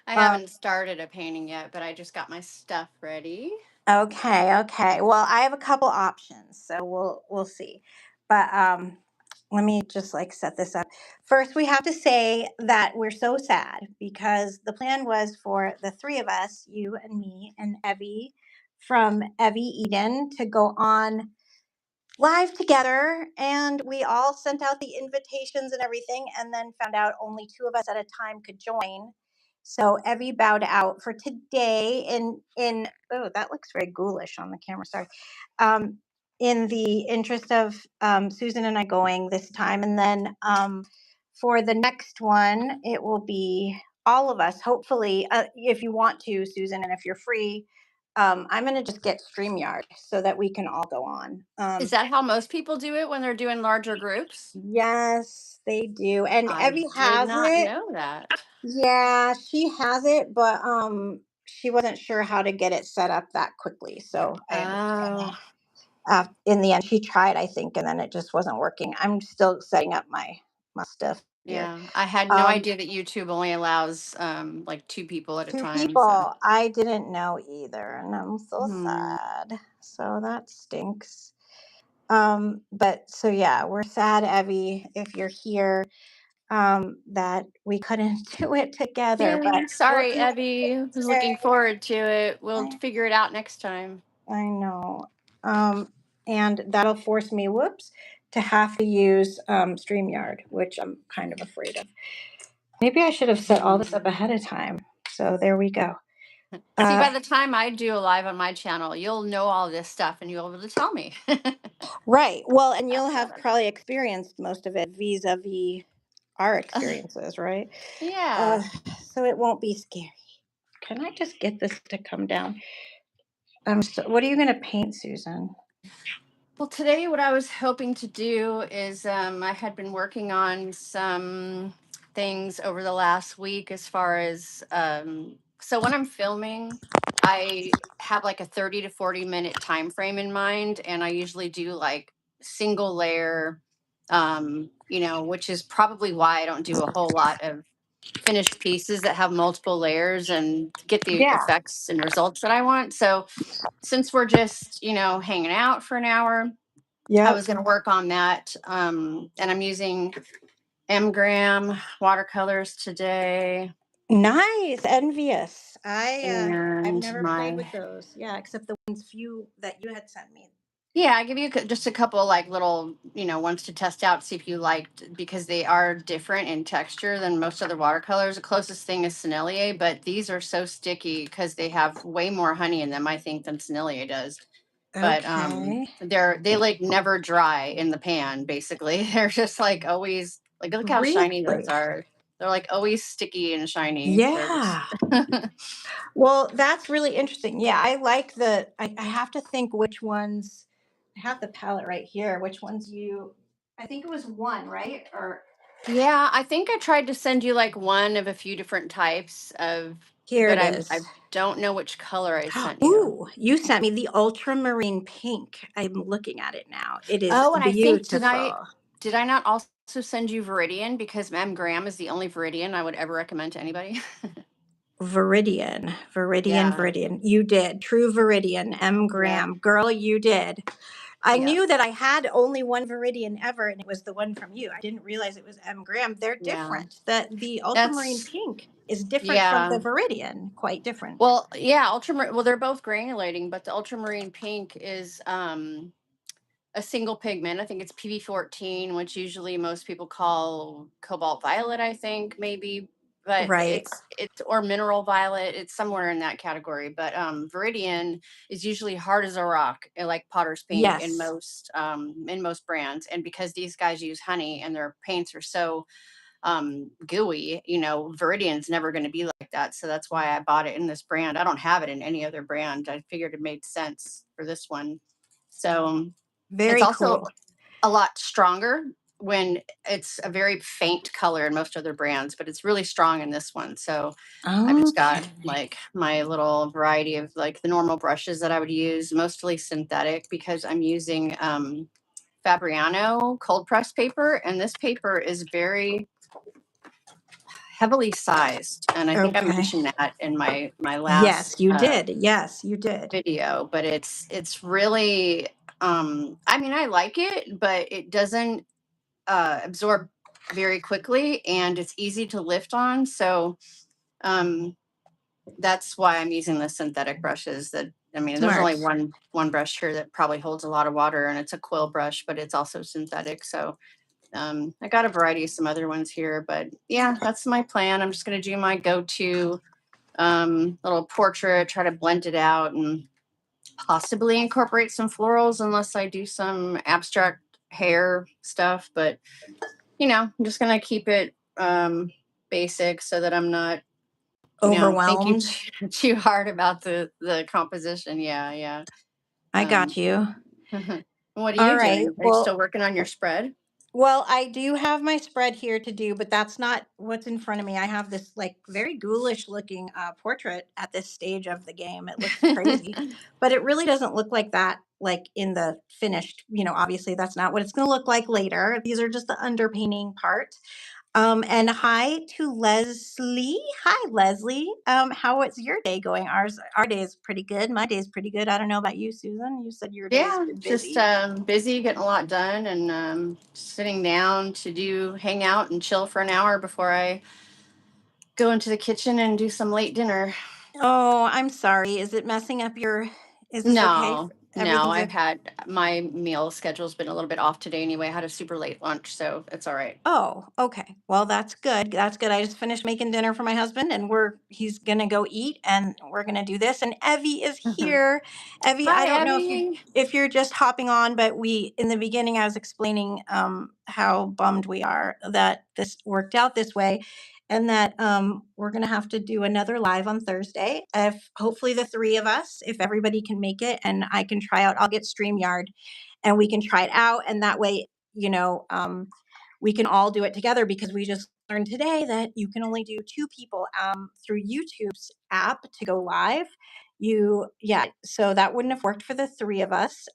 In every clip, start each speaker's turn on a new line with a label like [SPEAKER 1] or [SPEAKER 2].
[SPEAKER 1] I
[SPEAKER 2] Um,
[SPEAKER 1] haven't started a painting yet, but I just got my stuff ready.
[SPEAKER 2] okay. Well, I have a couple options, so we'll see. But let me just like set this up. First, we have to say that we're so sad because the plan was for the three of us, you and me and Evie from Evie Eden, to go on live together, and we all sent out the invitations and everything, and then found out only two of us at a time could join. So Evie bowed out for today. In oh, that looks very ghoulish on the camera. Sorry. Um, in the interest of Susan and I going this time, and then for the next one, it will be all of us. Hopefully, if you want to, Susan, and if you're free, I'm going to just get StreamYard so that we can all go on.
[SPEAKER 1] Is that how most people do it when they're doing larger groups?
[SPEAKER 2] Yes, they do. And
[SPEAKER 1] I
[SPEAKER 2] Evie
[SPEAKER 1] did
[SPEAKER 2] has
[SPEAKER 1] not
[SPEAKER 2] it.
[SPEAKER 1] know that.
[SPEAKER 2] Yeah, she has it, but she wasn't sure how to get it set up that quickly. So I understand
[SPEAKER 1] Oh,
[SPEAKER 2] that. In the end, she tried, I think, and then it just wasn't working. I'm still setting up my stuff here.
[SPEAKER 1] yeah. I had no
[SPEAKER 2] Um,
[SPEAKER 1] idea that YouTube only allows like two people at a
[SPEAKER 2] two
[SPEAKER 1] time. So,
[SPEAKER 2] people. I didn't know either, and I'm so
[SPEAKER 1] hmm.
[SPEAKER 2] sad. So that stinks. But so yeah, we're sad, Evie, if you're here, that we couldn't do it together,
[SPEAKER 1] Yeah.
[SPEAKER 2] but we'll
[SPEAKER 1] Sorry,
[SPEAKER 2] do it
[SPEAKER 1] Evie. Was
[SPEAKER 2] today.
[SPEAKER 1] looking forward to it. We'll
[SPEAKER 2] I,
[SPEAKER 1] figure it out next time.
[SPEAKER 2] I know. And that'll force me, whoops, to have to use StreamYard, which I'm kind of afraid of. Maybe I should have set all this up
[SPEAKER 1] Hmm.
[SPEAKER 2] ahead of time. So there we go.
[SPEAKER 1] See,
[SPEAKER 2] Uh,
[SPEAKER 1] by the time I do a live on my channel, you'll know all this stuff and you'll be able to tell me.
[SPEAKER 2] right. Well, and you'll have probably experienced most of it vis-a-vis our experiences, right? Uh,
[SPEAKER 1] Yeah.
[SPEAKER 2] so it won't be scary. Can I just get this to come down? What are you going to paint, Susan?
[SPEAKER 1] Well, today, what I was hoping to do is I had been working on some things over the last week as far as so when I'm filming, I have like a 30 to 40-minute time frame in mind, and I usually do like single layer, which is probably why I don't do a whole lot of finished pieces that have multiple layers and get the
[SPEAKER 2] Yeah.
[SPEAKER 1] effects and results that I want. So since we're just, hanging out for an hour, I
[SPEAKER 2] Yep.
[SPEAKER 1] was going to work on that. And I'm using watercolors today.
[SPEAKER 2] Nice. Envious. I've
[SPEAKER 1] And
[SPEAKER 2] never played
[SPEAKER 1] my,
[SPEAKER 2] with those. Yeah, except the ones few that you had sent me.
[SPEAKER 1] yeah, I give you just a couple like little, ones to test out, see if you liked, because they are different in texture than most other watercolors. The closest thing is Sennelier, but these are so sticky because they have way more honey in them, I think, than Sennelier does. But
[SPEAKER 2] Okay.
[SPEAKER 1] they like never dry in the pan, basically. They're just like always like, look how shiny those
[SPEAKER 2] Really?
[SPEAKER 1] are. They're like always sticky and shiny. They're just
[SPEAKER 2] Yeah. Well, that's really interesting. Yeah, I like I have to think which ones. I have the palette right here. Which ones I think it was one, right? Or
[SPEAKER 1] Yeah, I think I tried to send you like one of a few different types of,
[SPEAKER 2] here
[SPEAKER 1] but
[SPEAKER 2] it
[SPEAKER 1] I
[SPEAKER 2] is.
[SPEAKER 1] don't know which color I sent you.
[SPEAKER 2] Ooh, you sent me the ultramarine pink. I'm looking at it now. It is
[SPEAKER 1] Oh, and I think
[SPEAKER 2] beautiful.
[SPEAKER 1] did I not also send you Viridian, because Mem Graham is the only Viridian I would ever recommend to anybody.
[SPEAKER 2] Viridian, Viridian,
[SPEAKER 1] Yeah.
[SPEAKER 2] Viridian. You did. True Viridian. M.
[SPEAKER 1] Yeah.
[SPEAKER 2] Graham. Girl, you did. I
[SPEAKER 1] Yeah.
[SPEAKER 2] knew that I had only one Viridian ever, and it was the one from you. I didn't realize it was M. Graham. They're
[SPEAKER 1] Yeah.
[SPEAKER 2] different. The ultramarine
[SPEAKER 1] That's
[SPEAKER 2] pink is different from the
[SPEAKER 1] yeah.
[SPEAKER 2] Viridian. Quite different.
[SPEAKER 1] Well, yeah, ultramarine. Well, they're both granulating, but the ultramarine pink is a single pigment. I think it's PV14, which usually most people call cobalt violet. I think maybe, but
[SPEAKER 2] Right.
[SPEAKER 1] it's or mineral violet. It's somewhere in that category. But Viridian is usually hard as a rock, like Potter's pink
[SPEAKER 2] Yes.
[SPEAKER 1] in most brands. And because these guys use honey and their paints are so gooey, Viridian's never going to be like that. So that's why I bought it in this brand. I don't have it in any other brand. I figured it made sense for this one. So it's
[SPEAKER 2] Very
[SPEAKER 1] also
[SPEAKER 2] cool.
[SPEAKER 1] a lot stronger when it's a very faint color in most other brands, but it's really strong in this one. So I've just
[SPEAKER 2] Okay.
[SPEAKER 1] got like my little variety of like the normal brushes that I would use, mostly synthetic, because I'm using Fabriano cold press paper, and this paper is very heavily sized, and I think I
[SPEAKER 2] Okay.
[SPEAKER 1] mentioned that in my
[SPEAKER 2] Yes,
[SPEAKER 1] last
[SPEAKER 2] you did. Yes, you did.
[SPEAKER 1] video. But it's really, I mean, I like it, but it doesn't absorb very quickly, and it's easy to lift on. So um, that's why I'm using the synthetic brushes. That I mean, there's
[SPEAKER 2] Smart.
[SPEAKER 1] only one brush here that probably holds a lot of water, and it's a quill brush, but it's also synthetic. So I got a variety of some other ones here, but yeah, that's my plan. I'm just going to do my go-to little portrait, try to blend it out, and possibly incorporate some florals, unless I do some abstract hair stuff. But I'm just going to keep it basic, so that I'm not thinking
[SPEAKER 2] Overwhelmed.
[SPEAKER 1] too hard about the composition. Yeah, yeah.
[SPEAKER 2] I
[SPEAKER 1] Um,
[SPEAKER 2] got you.
[SPEAKER 1] what are
[SPEAKER 2] All
[SPEAKER 1] you
[SPEAKER 2] right.
[SPEAKER 1] doing? Are you
[SPEAKER 2] Well,
[SPEAKER 1] still working on your spread?
[SPEAKER 2] well, I do have my spread here to do, but that's not what's in front of me. I have this like very ghoulish looking portrait at this stage of the game. It looks crazy, but it really doesn't look like that like in the finished, obviously that's not what it's going to look like later. These are just the underpainting part. And hi to Leslie. Hi, Leslie. How is your day going? Our day is pretty good. My day is pretty good. I don't know about you, Susan. You said your day's
[SPEAKER 1] Yeah,
[SPEAKER 2] been
[SPEAKER 1] just
[SPEAKER 2] busy.
[SPEAKER 1] busy getting a lot done, and sitting down to hang out and chill for an hour before I go into the kitchen and do some late dinner.
[SPEAKER 2] Oh, I'm sorry. Is it messing up your? Is this okay?
[SPEAKER 1] No, no,
[SPEAKER 2] Everything's
[SPEAKER 1] I've
[SPEAKER 2] okay.
[SPEAKER 1] had my meal schedule's been a little bit off today anyway. I had a super late lunch, so it's all right.
[SPEAKER 2] Oh, okay. Well, that's good. That's good. I just finished making dinner for my husband and he's gonna go eat and we're gonna do this. And Evie is here. Evie, I
[SPEAKER 1] Hi,
[SPEAKER 2] don't know
[SPEAKER 1] Abby.
[SPEAKER 2] if you're just hopping on, but we in the beginning I was explaining how bummed we are that this worked out this way and that we're gonna have to do another live on Thursday. If hopefully the three of us, if everybody can make it and I can try out, I'll get StreamYard and we can try it out and that way, you know, we can all do it together because we just learned today that you can only do two people through YouTube's app to go live. Yeah, so that wouldn't have worked for the three of us.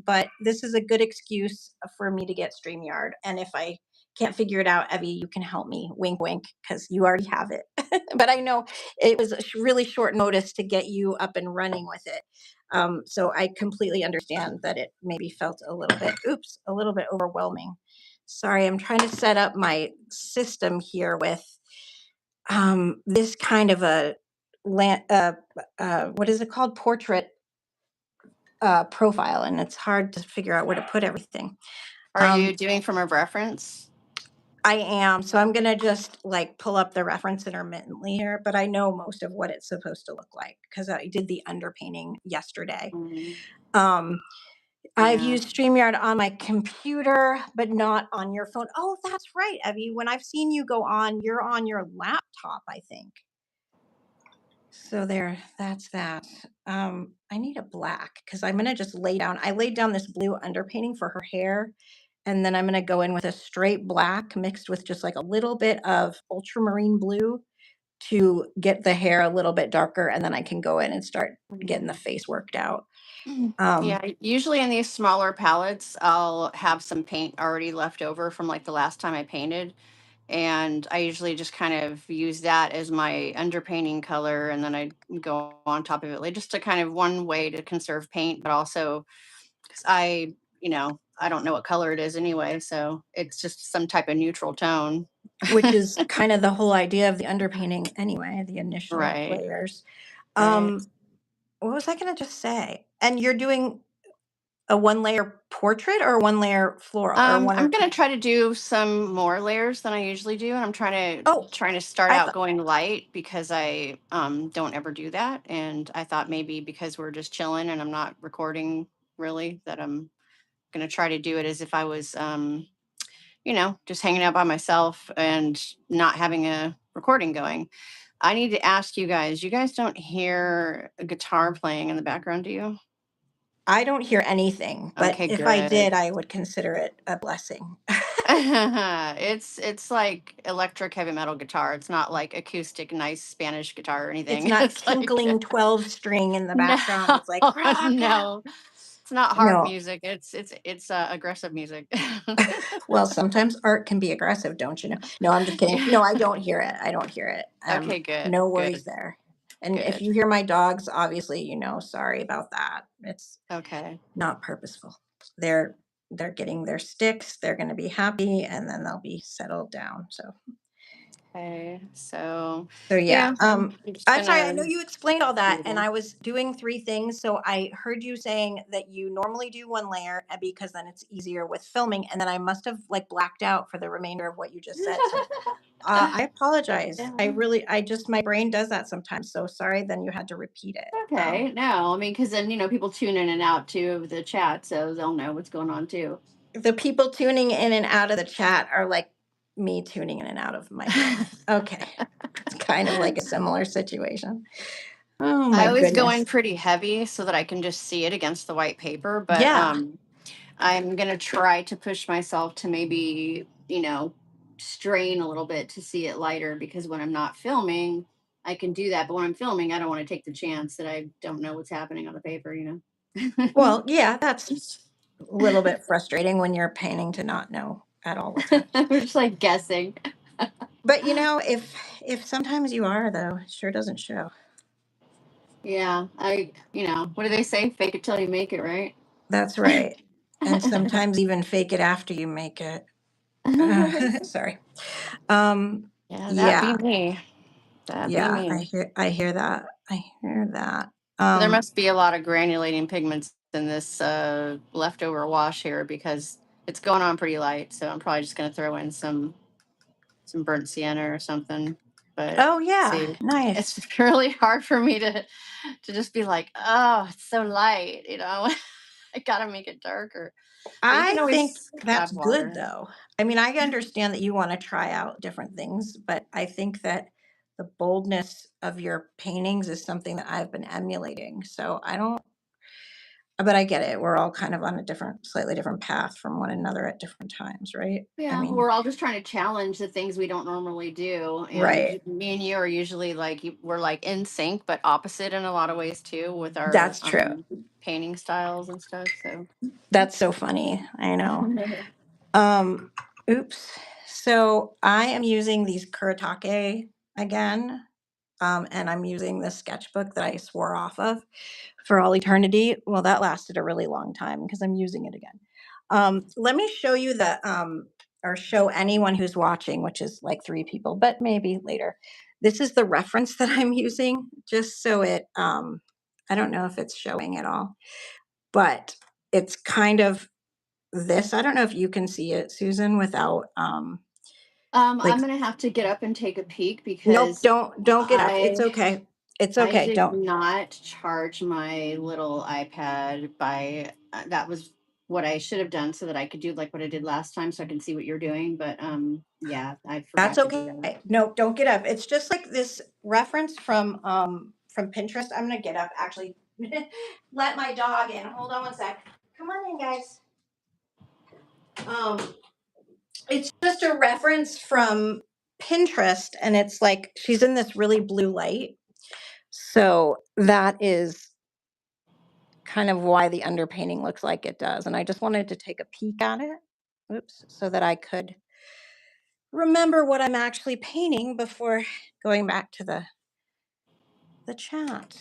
[SPEAKER 2] But this is a good excuse for me to get StreamYard. And if I can't figure it out, Evie, you can help me. Wink, wink, because you already have it. But I know it was a really short notice to get you up and running with it. So I completely understand that it maybe felt a little bit overwhelming. Sorry, I'm trying to set up my system here with this kind of a what is it called? Portrait profile, and it's hard to figure out where to put everything.
[SPEAKER 1] Are you
[SPEAKER 2] Um,
[SPEAKER 1] doing from a reference?
[SPEAKER 2] I am, so I'm gonna just like pull up the reference intermittently here, but I know most of what it's supposed to look like because I did the underpainting yesterday.
[SPEAKER 1] Mm,
[SPEAKER 2] Um, I've
[SPEAKER 1] yeah.
[SPEAKER 2] used StreamYard on my computer, but not on your phone. Oh, that's right, Evie. When I've seen you go on, you're on your laptop, I think. So there, that's that. I need a black because I'm gonna just lay down. I laid down this blue underpainting for her hair, and then I'm gonna go in with a straight black mixed with just like a little bit of ultramarine blue to get the hair a little bit darker, and then I can go in and start getting the
[SPEAKER 1] Mm.
[SPEAKER 2] face worked out.
[SPEAKER 1] Yeah,
[SPEAKER 2] Um,
[SPEAKER 1] usually in these smaller palettes, I'll have some paint already left over from like the last time I painted. And I usually just kind of use that as my underpainting color. And then I go on top of it, like just to kind of one way to conserve paint, but also because I don't know what color it is anyway. So it's just some type of neutral tone.
[SPEAKER 2] which is kind of the whole idea of the underpainting anyway, the initial
[SPEAKER 1] Right,
[SPEAKER 2] layers.
[SPEAKER 1] right.
[SPEAKER 2] Um, what was I gonna just say? And you're doing a one layer portrait or one layer floral or one
[SPEAKER 1] I'm
[SPEAKER 2] or
[SPEAKER 1] gonna
[SPEAKER 2] two?
[SPEAKER 1] try to do some more layers than I usually do, and I'm
[SPEAKER 2] Oh,
[SPEAKER 1] trying to start
[SPEAKER 2] I
[SPEAKER 1] out
[SPEAKER 2] thought
[SPEAKER 1] going light because I don't ever do that, and I thought maybe because we're just chilling and I'm not recording really, that I'm gonna try to do it as if I was just hanging out by myself and not having a recording going. I need to ask you guys. You guys don't hear a guitar playing in the background, do you?
[SPEAKER 2] I don't hear anything, but
[SPEAKER 1] Okay,
[SPEAKER 2] if I
[SPEAKER 1] good.
[SPEAKER 2] did, I would consider it a blessing.
[SPEAKER 1] It's like electric heavy metal guitar. It's not like acoustic nice Spanish guitar or
[SPEAKER 2] It's
[SPEAKER 1] anything.
[SPEAKER 2] not
[SPEAKER 1] It's like
[SPEAKER 2] tinkling 12 string in the
[SPEAKER 1] no,
[SPEAKER 2] background. It's like rock out.
[SPEAKER 1] no. It's not harp
[SPEAKER 2] No.
[SPEAKER 1] music. It's aggressive music.
[SPEAKER 2] Well, sometimes art can be aggressive, don't you know? No, I'm just kidding.
[SPEAKER 1] Yeah.
[SPEAKER 2] No, I don't hear it. I don't hear it.
[SPEAKER 1] Okay, good,
[SPEAKER 2] No worries
[SPEAKER 1] good,
[SPEAKER 2] there. And if
[SPEAKER 1] good.
[SPEAKER 2] you hear my dogs, obviously, sorry about that. It's
[SPEAKER 1] Okay.
[SPEAKER 2] not purposeful. They're they're getting their sticks. They're going to be happy, and then they'll be settled down.
[SPEAKER 1] Okay. So,
[SPEAKER 2] So yeah.
[SPEAKER 1] yeah, I'm just
[SPEAKER 2] I'm sorry. I know
[SPEAKER 1] gonna
[SPEAKER 2] you explained all that,
[SPEAKER 1] do
[SPEAKER 2] and
[SPEAKER 1] that.
[SPEAKER 2] I was doing three things. So I heard you saying that you normally do one layer because then it's easier with filming, and then I must have like blacked out for the remainder of what you just said. So I apologize.
[SPEAKER 1] Yeah.
[SPEAKER 2] My brain does that sometimes. So sorry. Then you had to repeat it.
[SPEAKER 1] Okay. No, I mean, because then people tune in and out too of the chat, so they'll know what's going on too.
[SPEAKER 2] The people tuning in and out of the chat are like me tuning in and out of my brain. Okay. It's kind of like a similar situation. Oh
[SPEAKER 1] I
[SPEAKER 2] my
[SPEAKER 1] always go in
[SPEAKER 2] goodness.
[SPEAKER 1] pretty heavy so that I can just see it against the white paper, but
[SPEAKER 2] Yeah.
[SPEAKER 1] I'm gonna try to push myself to maybe, strain a little bit to see it lighter because when I'm not filming, I can do that. But when I'm filming, I don't want to take the chance that I don't know what's happening on the paper.
[SPEAKER 2] Well, yeah, that's a little bit frustrating when you're painting to not know at all what's happening.
[SPEAKER 1] I'm just like guessing.
[SPEAKER 2] But if sometimes you are though, it sure doesn't show.
[SPEAKER 1] Yeah, what do they say? Fake it till you make it, right?
[SPEAKER 2] That's right. And sometimes even fake it after you make it. Sorry. Um
[SPEAKER 1] Yeah, that be
[SPEAKER 2] yeah.
[SPEAKER 1] me. That be
[SPEAKER 2] Yeah,
[SPEAKER 1] me.
[SPEAKER 2] I hear that. I hear that.
[SPEAKER 1] So there must be a lot of granulating pigments in this leftover wash here because it's going on pretty light. So I'm probably just going to throw in some burnt sienna or something. But
[SPEAKER 2] Oh yeah,
[SPEAKER 1] see,
[SPEAKER 2] nice.
[SPEAKER 1] it's really hard for me to just be like, oh, it's so light. I gotta make it darker. But you
[SPEAKER 2] I
[SPEAKER 1] can
[SPEAKER 2] think
[SPEAKER 1] always
[SPEAKER 2] that's
[SPEAKER 1] add
[SPEAKER 2] good
[SPEAKER 1] water.
[SPEAKER 2] though. I mean, I understand that you want to try out different things, but I think that the boldness of your paintings is something that I've been emulating. So I don't, but I get it. We're all kind of on a slightly different path from one another at different times, right? I
[SPEAKER 1] Yeah,
[SPEAKER 2] mean,
[SPEAKER 1] we're all just trying to challenge the things we don't normally do. And
[SPEAKER 2] right.
[SPEAKER 1] me and you are usually like, we're like in sync, but opposite in a lot of ways too with our
[SPEAKER 2] That's true.
[SPEAKER 1] painting styles and stuff. So,
[SPEAKER 2] That's so funny. I know. Um, oops. So I am using these Kuretake again. And I'm using this sketchbook that I swore off of for all eternity. Well, that lasted a really long time because I'm using it again. Let me show you or show anyone who's watching, which is like three people, but maybe later. This is the reference that I'm using, just so I don't know if it's showing at all, but it's kind of this. I don't know if you can see it, Susan, without like,
[SPEAKER 1] I'm gonna have to get up and take a peek
[SPEAKER 2] nope,
[SPEAKER 1] because
[SPEAKER 2] don't get up. It's
[SPEAKER 1] I
[SPEAKER 2] okay. It's
[SPEAKER 1] I
[SPEAKER 2] okay.
[SPEAKER 1] did
[SPEAKER 2] Don't.
[SPEAKER 1] not charge my little iPad by that was what I should have done so that I could do like what I did last time so I can see what you're doing. But yeah, I
[SPEAKER 2] That's
[SPEAKER 1] forgot to do that.
[SPEAKER 2] okay. No, don't get up. It's just like this reference from Pinterest. I'm gonna get up actually. Let my dog in. Hold on one sec. Come on in, guys. Um, it's just a reference from Pinterest, and it's like she's in this really blue light. So that is kind of why the underpainting looks like it does. And I just wanted to take a peek at it. Oops, so that I could remember what I'm actually painting before going back to the chat.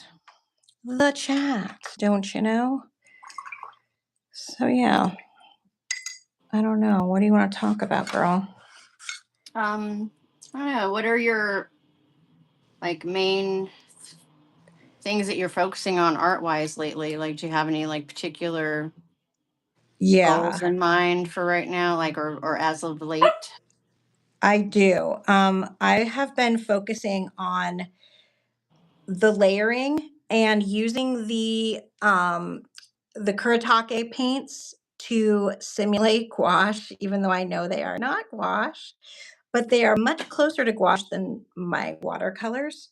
[SPEAKER 2] The chat, don't you know? So yeah, I don't know. What do you want to talk about, girl?
[SPEAKER 1] Um, I don't know. What are your like main things that you're focusing on art wise lately? Like, do you have any like particular goals
[SPEAKER 2] Yeah,
[SPEAKER 1] in mind for right now, like or as of late?
[SPEAKER 2] I do. I have been focusing on the layering and using the Kuretake paints to simulate gouache, even though I know they are not gouache, but they are much closer to gouache than my watercolors.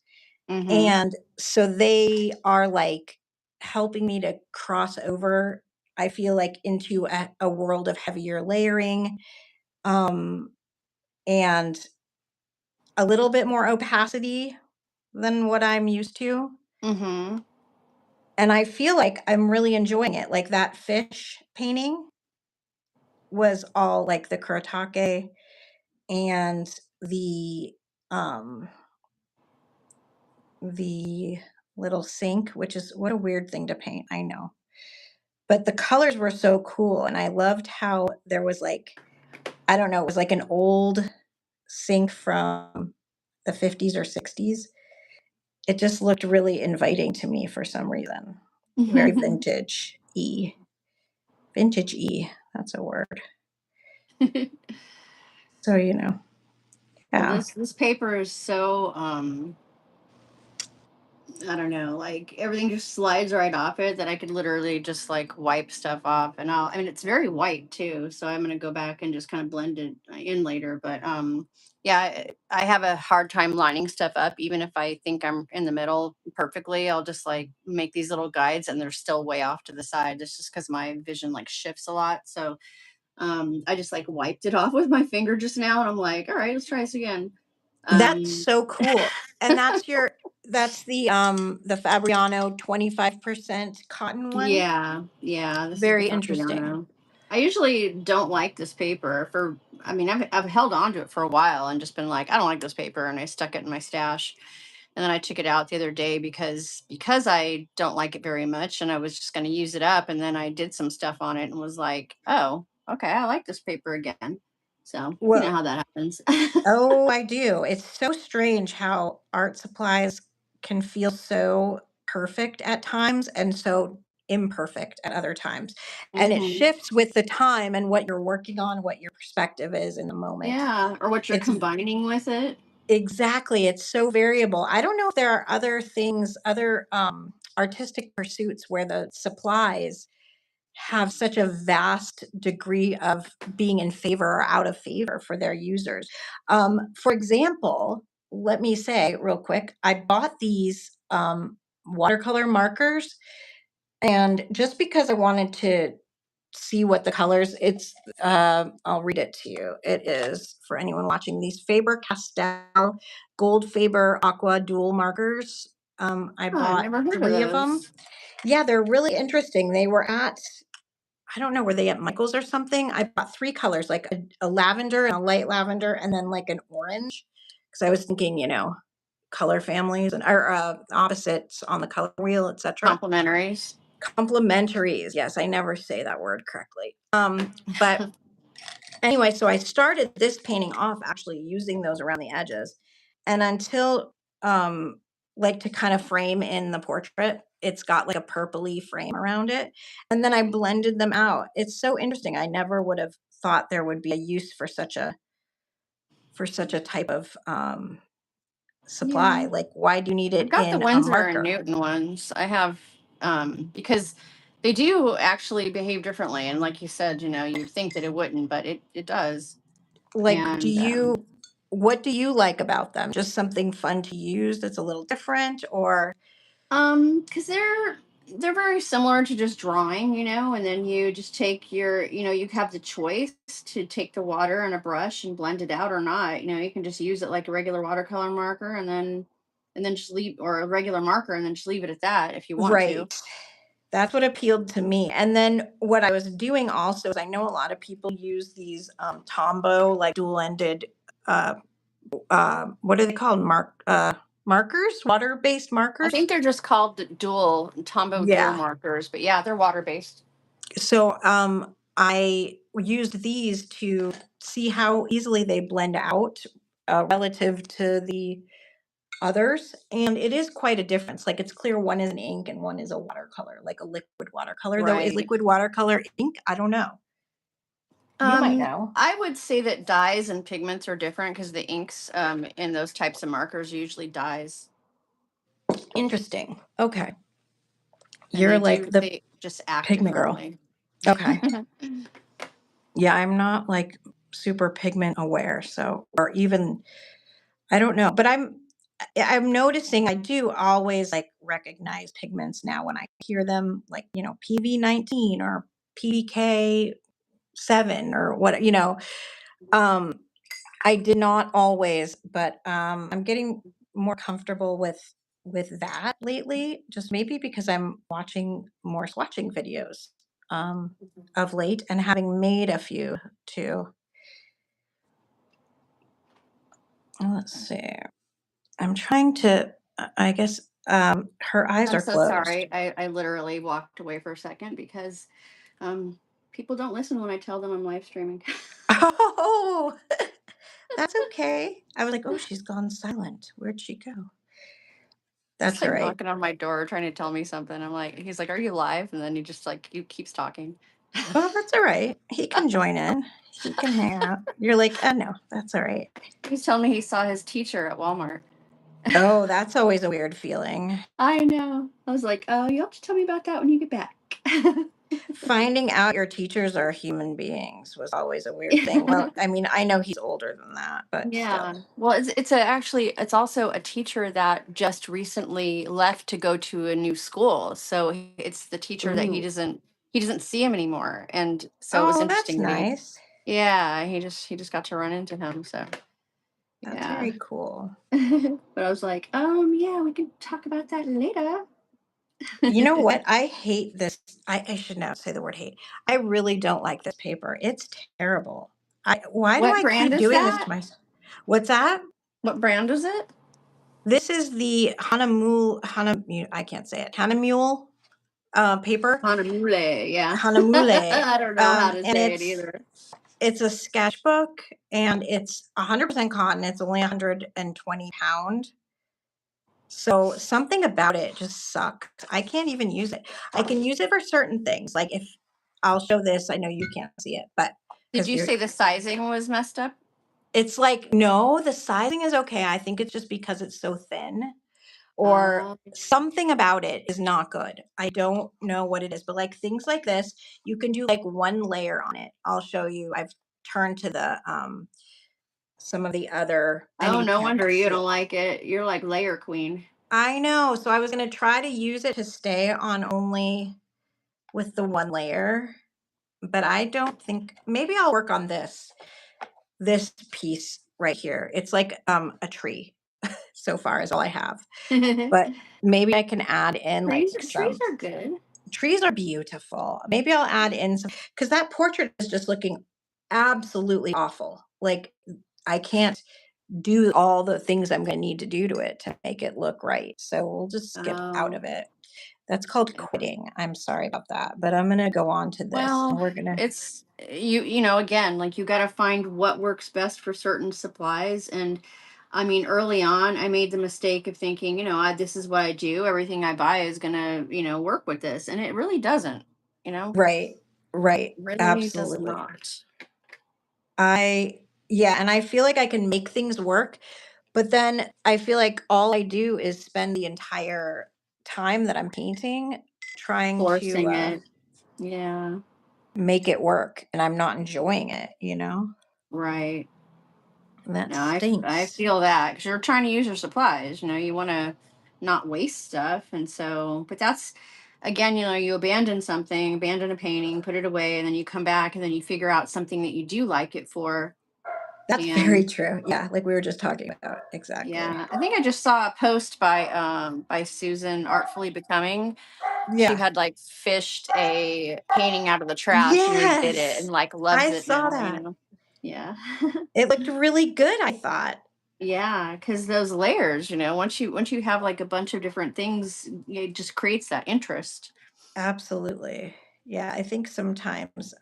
[SPEAKER 1] Mm-hmm.
[SPEAKER 2] And so they are like helping me to cross over, I feel like, into a world of heavier layering, um, and a little bit more opacity than what I'm used to.
[SPEAKER 1] Mm-hmm.
[SPEAKER 2] and I feel like I'm really enjoying it. Like that fish painting was all like the kuratake and um the little sink, which is what a weird thing to paint, I know. But the colors were so cool, and I loved how there was like, I don't know, it was like an old sink from the 50s or 60s. It just looked really inviting to me for some reason. Very vintage-y. Vintage-y, that's a word. So,
[SPEAKER 1] Well,
[SPEAKER 2] yeah.
[SPEAKER 1] this paper is so I don't know, like everything just slides right off it that I could literally just like wipe stuff off, and I mean it's very white too, so I'm gonna go back and just kind of blend it in later. But yeah, I have a hard time lining stuff up, even if I think I'm in the middle perfectly. I'll just like make these little guides, and they're still way off to the side. It's just because my vision like shifts a lot. So I just like wiped it off with my finger just now, and I'm like, all right, let's try this again.
[SPEAKER 2] That's
[SPEAKER 1] Um,
[SPEAKER 2] so cool. And that's the Fabriano 25% cotton one?
[SPEAKER 1] Yeah, yeah, this is the
[SPEAKER 2] Very interesting.
[SPEAKER 1] Fabriano. I usually don't like this paper for I mean, I've held on to it for a while and just been like, I don't like this paper, and I stuck it in my stash. And then I took it out the other day because I don't like it very much, and I was just going to use it up, and then I did some stuff on it and was like, "Oh, okay, I like this paper again." So, you know
[SPEAKER 2] Well,
[SPEAKER 1] how that happens.
[SPEAKER 2] oh, I do. It's so strange how art supplies can feel so perfect at times and so imperfect at other times. And it
[SPEAKER 1] Mhm.
[SPEAKER 2] shifts with the time and what you're working on, what your perspective is in the moment.
[SPEAKER 1] Yeah, or what you're
[SPEAKER 2] It's
[SPEAKER 1] combining with it.
[SPEAKER 2] exactly, it's so variable. I don't know if there are other things, other artistic pursuits where the supplies have such a vast degree of being in favor or out of favor for their users. For example, let me say real quick, I bought these watercolor markers, and just because I wanted to see what the colors, I'll read it to you. It is, for anyone watching, these Faber Castell Gold Faber Aqua Dual markers. I
[SPEAKER 1] Oh, I've
[SPEAKER 2] bought
[SPEAKER 1] never heard of
[SPEAKER 2] 3 of them.
[SPEAKER 1] those.
[SPEAKER 2] Yeah, they're really interesting. They were at, I don't know, were they at Michael's or something? I bought 3 colors, like a lavender and a light lavender and then like an orange, because I was thinking, color families and or opposites on the color wheel, etc.
[SPEAKER 1] Complimentaries.
[SPEAKER 2] Complementaries. Yes, I never say that word correctly. But anyway, so I started this painting off actually using those around the edges. And until like to kind of frame in the portrait, it's got like a purpley frame around it. And then I blended them out. It's so interesting. I never would have thought there would be a use for such a type of supply.
[SPEAKER 1] Yeah.
[SPEAKER 2] Like, why do you need
[SPEAKER 1] I've
[SPEAKER 2] it
[SPEAKER 1] got the
[SPEAKER 2] in a
[SPEAKER 1] Winsor and
[SPEAKER 2] marker?
[SPEAKER 1] Newton ones. I have because they do actually behave differently. And like you said, you'd think that it wouldn't, but it does.
[SPEAKER 2] Like,
[SPEAKER 1] And
[SPEAKER 2] what do you like about them? Just something fun to use that's a little different, or
[SPEAKER 1] because they're very similar to just drawing, and then you just take you have the choice to take the water and a brush and blend it out or not. You can just use it like a regular watercolor marker, and then just leave, or a regular marker, and then just leave it at that if you want to.
[SPEAKER 2] right? That's what appealed to me. And then what I was doing also is I know a lot of people use these Tombow, like dual-ended, uh, what are they called? Markers, water-based
[SPEAKER 1] I
[SPEAKER 2] markers.
[SPEAKER 1] think they're just called dual Tombow dual
[SPEAKER 2] Yeah.
[SPEAKER 1] markers, but yeah, they're water based.
[SPEAKER 2] So I used these to see how easily they blend out relative to the others, and it is quite a difference. Like, it's clear one is an ink and one is a watercolor, like a liquid watercolor. Though, is
[SPEAKER 1] Right.
[SPEAKER 2] liquid watercolor ink? I don't know. You might know.
[SPEAKER 1] I would say that dyes and pigments are different because the inks in those types of markers are usually dyes,
[SPEAKER 2] Interesting. Okay.
[SPEAKER 1] and
[SPEAKER 2] You're like the
[SPEAKER 1] they just act
[SPEAKER 2] pigment girl.
[SPEAKER 1] differently.
[SPEAKER 2] Okay. Yeah, I'm not like super pigment aware, so, or even, I don't know, but I'm noticing I do always like recognize pigments now when I hear them, like, PV19 or PDK7 or what. I did not always, but I'm getting more comfortable with. with that lately, just maybe because I'm watching more swatching videos of late and having made a few too. Let's see. I'm trying to, I guess her eyes
[SPEAKER 1] I'm
[SPEAKER 2] are
[SPEAKER 1] so
[SPEAKER 2] closed.
[SPEAKER 1] sorry. I literally walked away for a second because um, people don't listen when I tell them I'm live streaming.
[SPEAKER 2] Oh, that's okay. I was like, oh, she's gone silent. Where'd she go?
[SPEAKER 1] He's
[SPEAKER 2] That's all
[SPEAKER 1] like
[SPEAKER 2] right.
[SPEAKER 1] knocking on my door trying to tell me something. I'm like, he's like, "Are you live?" And then he keeps talking.
[SPEAKER 2] Oh, that's all right. He can join in. He can hang out. You're like, oh no, that's all right.
[SPEAKER 1] He's telling me he saw his teacher at Walmart.
[SPEAKER 2] Oh, that's always a weird feeling.
[SPEAKER 1] I know. I was like, "Oh, you have to tell me about that when you get back."
[SPEAKER 2] Finding out your teachers are human beings was always a weird thing. Well, I mean, I know he's older than that, but
[SPEAKER 1] Yeah.
[SPEAKER 2] still.
[SPEAKER 1] Well, it's also a teacher that just recently left to go to a new school. So it's the teacher that
[SPEAKER 2] Ooh.
[SPEAKER 1] he doesn't see him anymore. And so it was
[SPEAKER 2] Oh, that's
[SPEAKER 1] interesting that
[SPEAKER 2] nice.
[SPEAKER 1] he just got to run into him. So
[SPEAKER 2] That's
[SPEAKER 1] yeah.
[SPEAKER 2] very cool.
[SPEAKER 1] But I was like, yeah, we can talk about that later.
[SPEAKER 2] You know what? I hate this. I should not say the word hate. I really don't like this paper. It's terrible. Why do
[SPEAKER 1] What
[SPEAKER 2] I
[SPEAKER 1] brand
[SPEAKER 2] keep
[SPEAKER 1] is
[SPEAKER 2] doing this to
[SPEAKER 1] that?
[SPEAKER 2] myself? What's that?
[SPEAKER 1] What brand is it?
[SPEAKER 2] This is the I can't say it. Hanamule paper.
[SPEAKER 1] Hanamule, yeah.
[SPEAKER 2] Hanamule.
[SPEAKER 1] I don't know how to
[SPEAKER 2] And
[SPEAKER 1] say it either.
[SPEAKER 2] it's a sketchbook and it's 100% cotton. It's only 120 pound. So something about it just sucks. I can't even use it. I can use it for certain things. Like if I'll show this, I know you can't see it, but
[SPEAKER 1] Did
[SPEAKER 2] because
[SPEAKER 1] you
[SPEAKER 2] you're,
[SPEAKER 1] say the sizing was messed up?
[SPEAKER 2] it's like, no, the sizing is okay. I think it's just because it's so thin or
[SPEAKER 1] Uh,
[SPEAKER 2] something about it is not good. I don't know what it is, but like things like this, you can do like one layer on it. I'll show you. I've turned to the some of the other, I know
[SPEAKER 1] oh,
[SPEAKER 2] you
[SPEAKER 1] no
[SPEAKER 2] can't
[SPEAKER 1] wonder you
[SPEAKER 2] see
[SPEAKER 1] don't
[SPEAKER 2] it.
[SPEAKER 1] like it. You're like layer queen.
[SPEAKER 2] I know. So I was going to try to use it to stay on only with the one layer, but I don't think maybe I'll work on this piece right here. It's like a tree so far is all I have.
[SPEAKER 1] trees,
[SPEAKER 2] But maybe I can add in like
[SPEAKER 1] trees
[SPEAKER 2] some
[SPEAKER 1] are good.
[SPEAKER 2] trees are beautiful. Maybe I'll add in some because that portrait is just looking absolutely awful. Like I can't do all the things I'm going to need to do to it to make it look right. So we'll just skip out
[SPEAKER 1] Oh,
[SPEAKER 2] of it. That's called
[SPEAKER 1] yeah.
[SPEAKER 2] quitting. I'm sorry about that, but I'm going to go on to this and
[SPEAKER 1] Well,
[SPEAKER 2] we're going to
[SPEAKER 1] it's you know, again, like you got to find what works best for certain supplies. And I mean, early on, I made the mistake of thinking, this is what I do. Everything I buy is gonna, work with this, and it really doesn't. You know,
[SPEAKER 2] right, right,
[SPEAKER 1] really does
[SPEAKER 2] absolutely.
[SPEAKER 1] not.
[SPEAKER 2] I yeah, and I feel like I can make things work, but then I feel like all I do is spend the entire time that I'm painting trying to
[SPEAKER 1] Forcing it. Yeah,
[SPEAKER 2] make it work and I'm not enjoying it, you know?
[SPEAKER 1] right.
[SPEAKER 2] And that
[SPEAKER 1] No, I
[SPEAKER 2] stinks.
[SPEAKER 1] feel that because you're trying to use your supplies. You want to not waste stuff, and so, but that's again, you abandon a painting, put it away, and then you come back, and then you figure out something that you do like it for.
[SPEAKER 2] That's very
[SPEAKER 1] And
[SPEAKER 2] true. Yeah, like we were just talking about. Exactly.
[SPEAKER 1] yeah, I think I just saw a post by Susan, Artfully Becoming. She
[SPEAKER 2] Yeah.
[SPEAKER 1] had like fished a painting out of the trash and redid it, and
[SPEAKER 2] Yes.
[SPEAKER 1] like loves
[SPEAKER 2] I
[SPEAKER 1] it
[SPEAKER 2] saw
[SPEAKER 1] now.
[SPEAKER 2] that.
[SPEAKER 1] Yeah.
[SPEAKER 2] It looked really good, I thought.
[SPEAKER 1] Yeah, because those layers, once you have like a bunch of different things, it just creates that interest.
[SPEAKER 2] Absolutely. Yeah, I think sometimes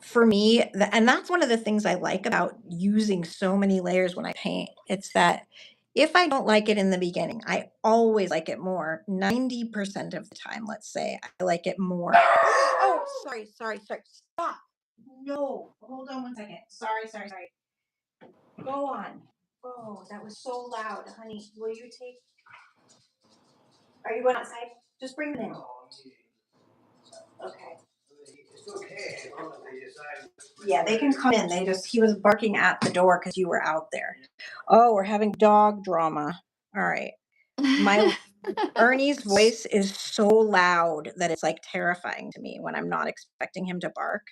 [SPEAKER 2] for me, and that's one of the things I like about using so many layers when I paint. It's that if I don't like it in the beginning, I always like it more. 90% of the time, let's say, I like it more. Oh, sorry, sorry, sorry. Stop. No, hold on one second. Sorry, sorry, sorry. Go on. Oh, that was so loud. Honey, will you take, are you going outside? Just bring them in. Okay. Yeah, they can come in. He was barking at the door because you were out there. Oh, we're having dog drama. All right. My Ernie's voice is so loud that it's like terrifying to me when I'm not expecting him to bark.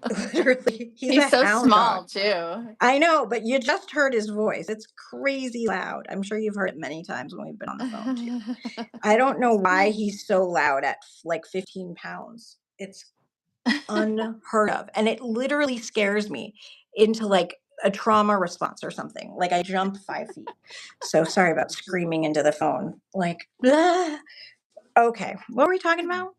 [SPEAKER 2] Literally, he's
[SPEAKER 1] He's
[SPEAKER 2] a
[SPEAKER 1] so
[SPEAKER 2] hound dog.
[SPEAKER 1] small too.
[SPEAKER 2] I know, but you just heard his voice. It's crazy loud. I'm sure you've heard it many times when we've been on the phone too. I don't know why he's so loud at like 15 pounds. It's unheard of. And it literally scares me into like a trauma response or something. Like I jump 5 feet. So sorry about screaming into the phone. Like, "Ah." Okay. What were we talking about?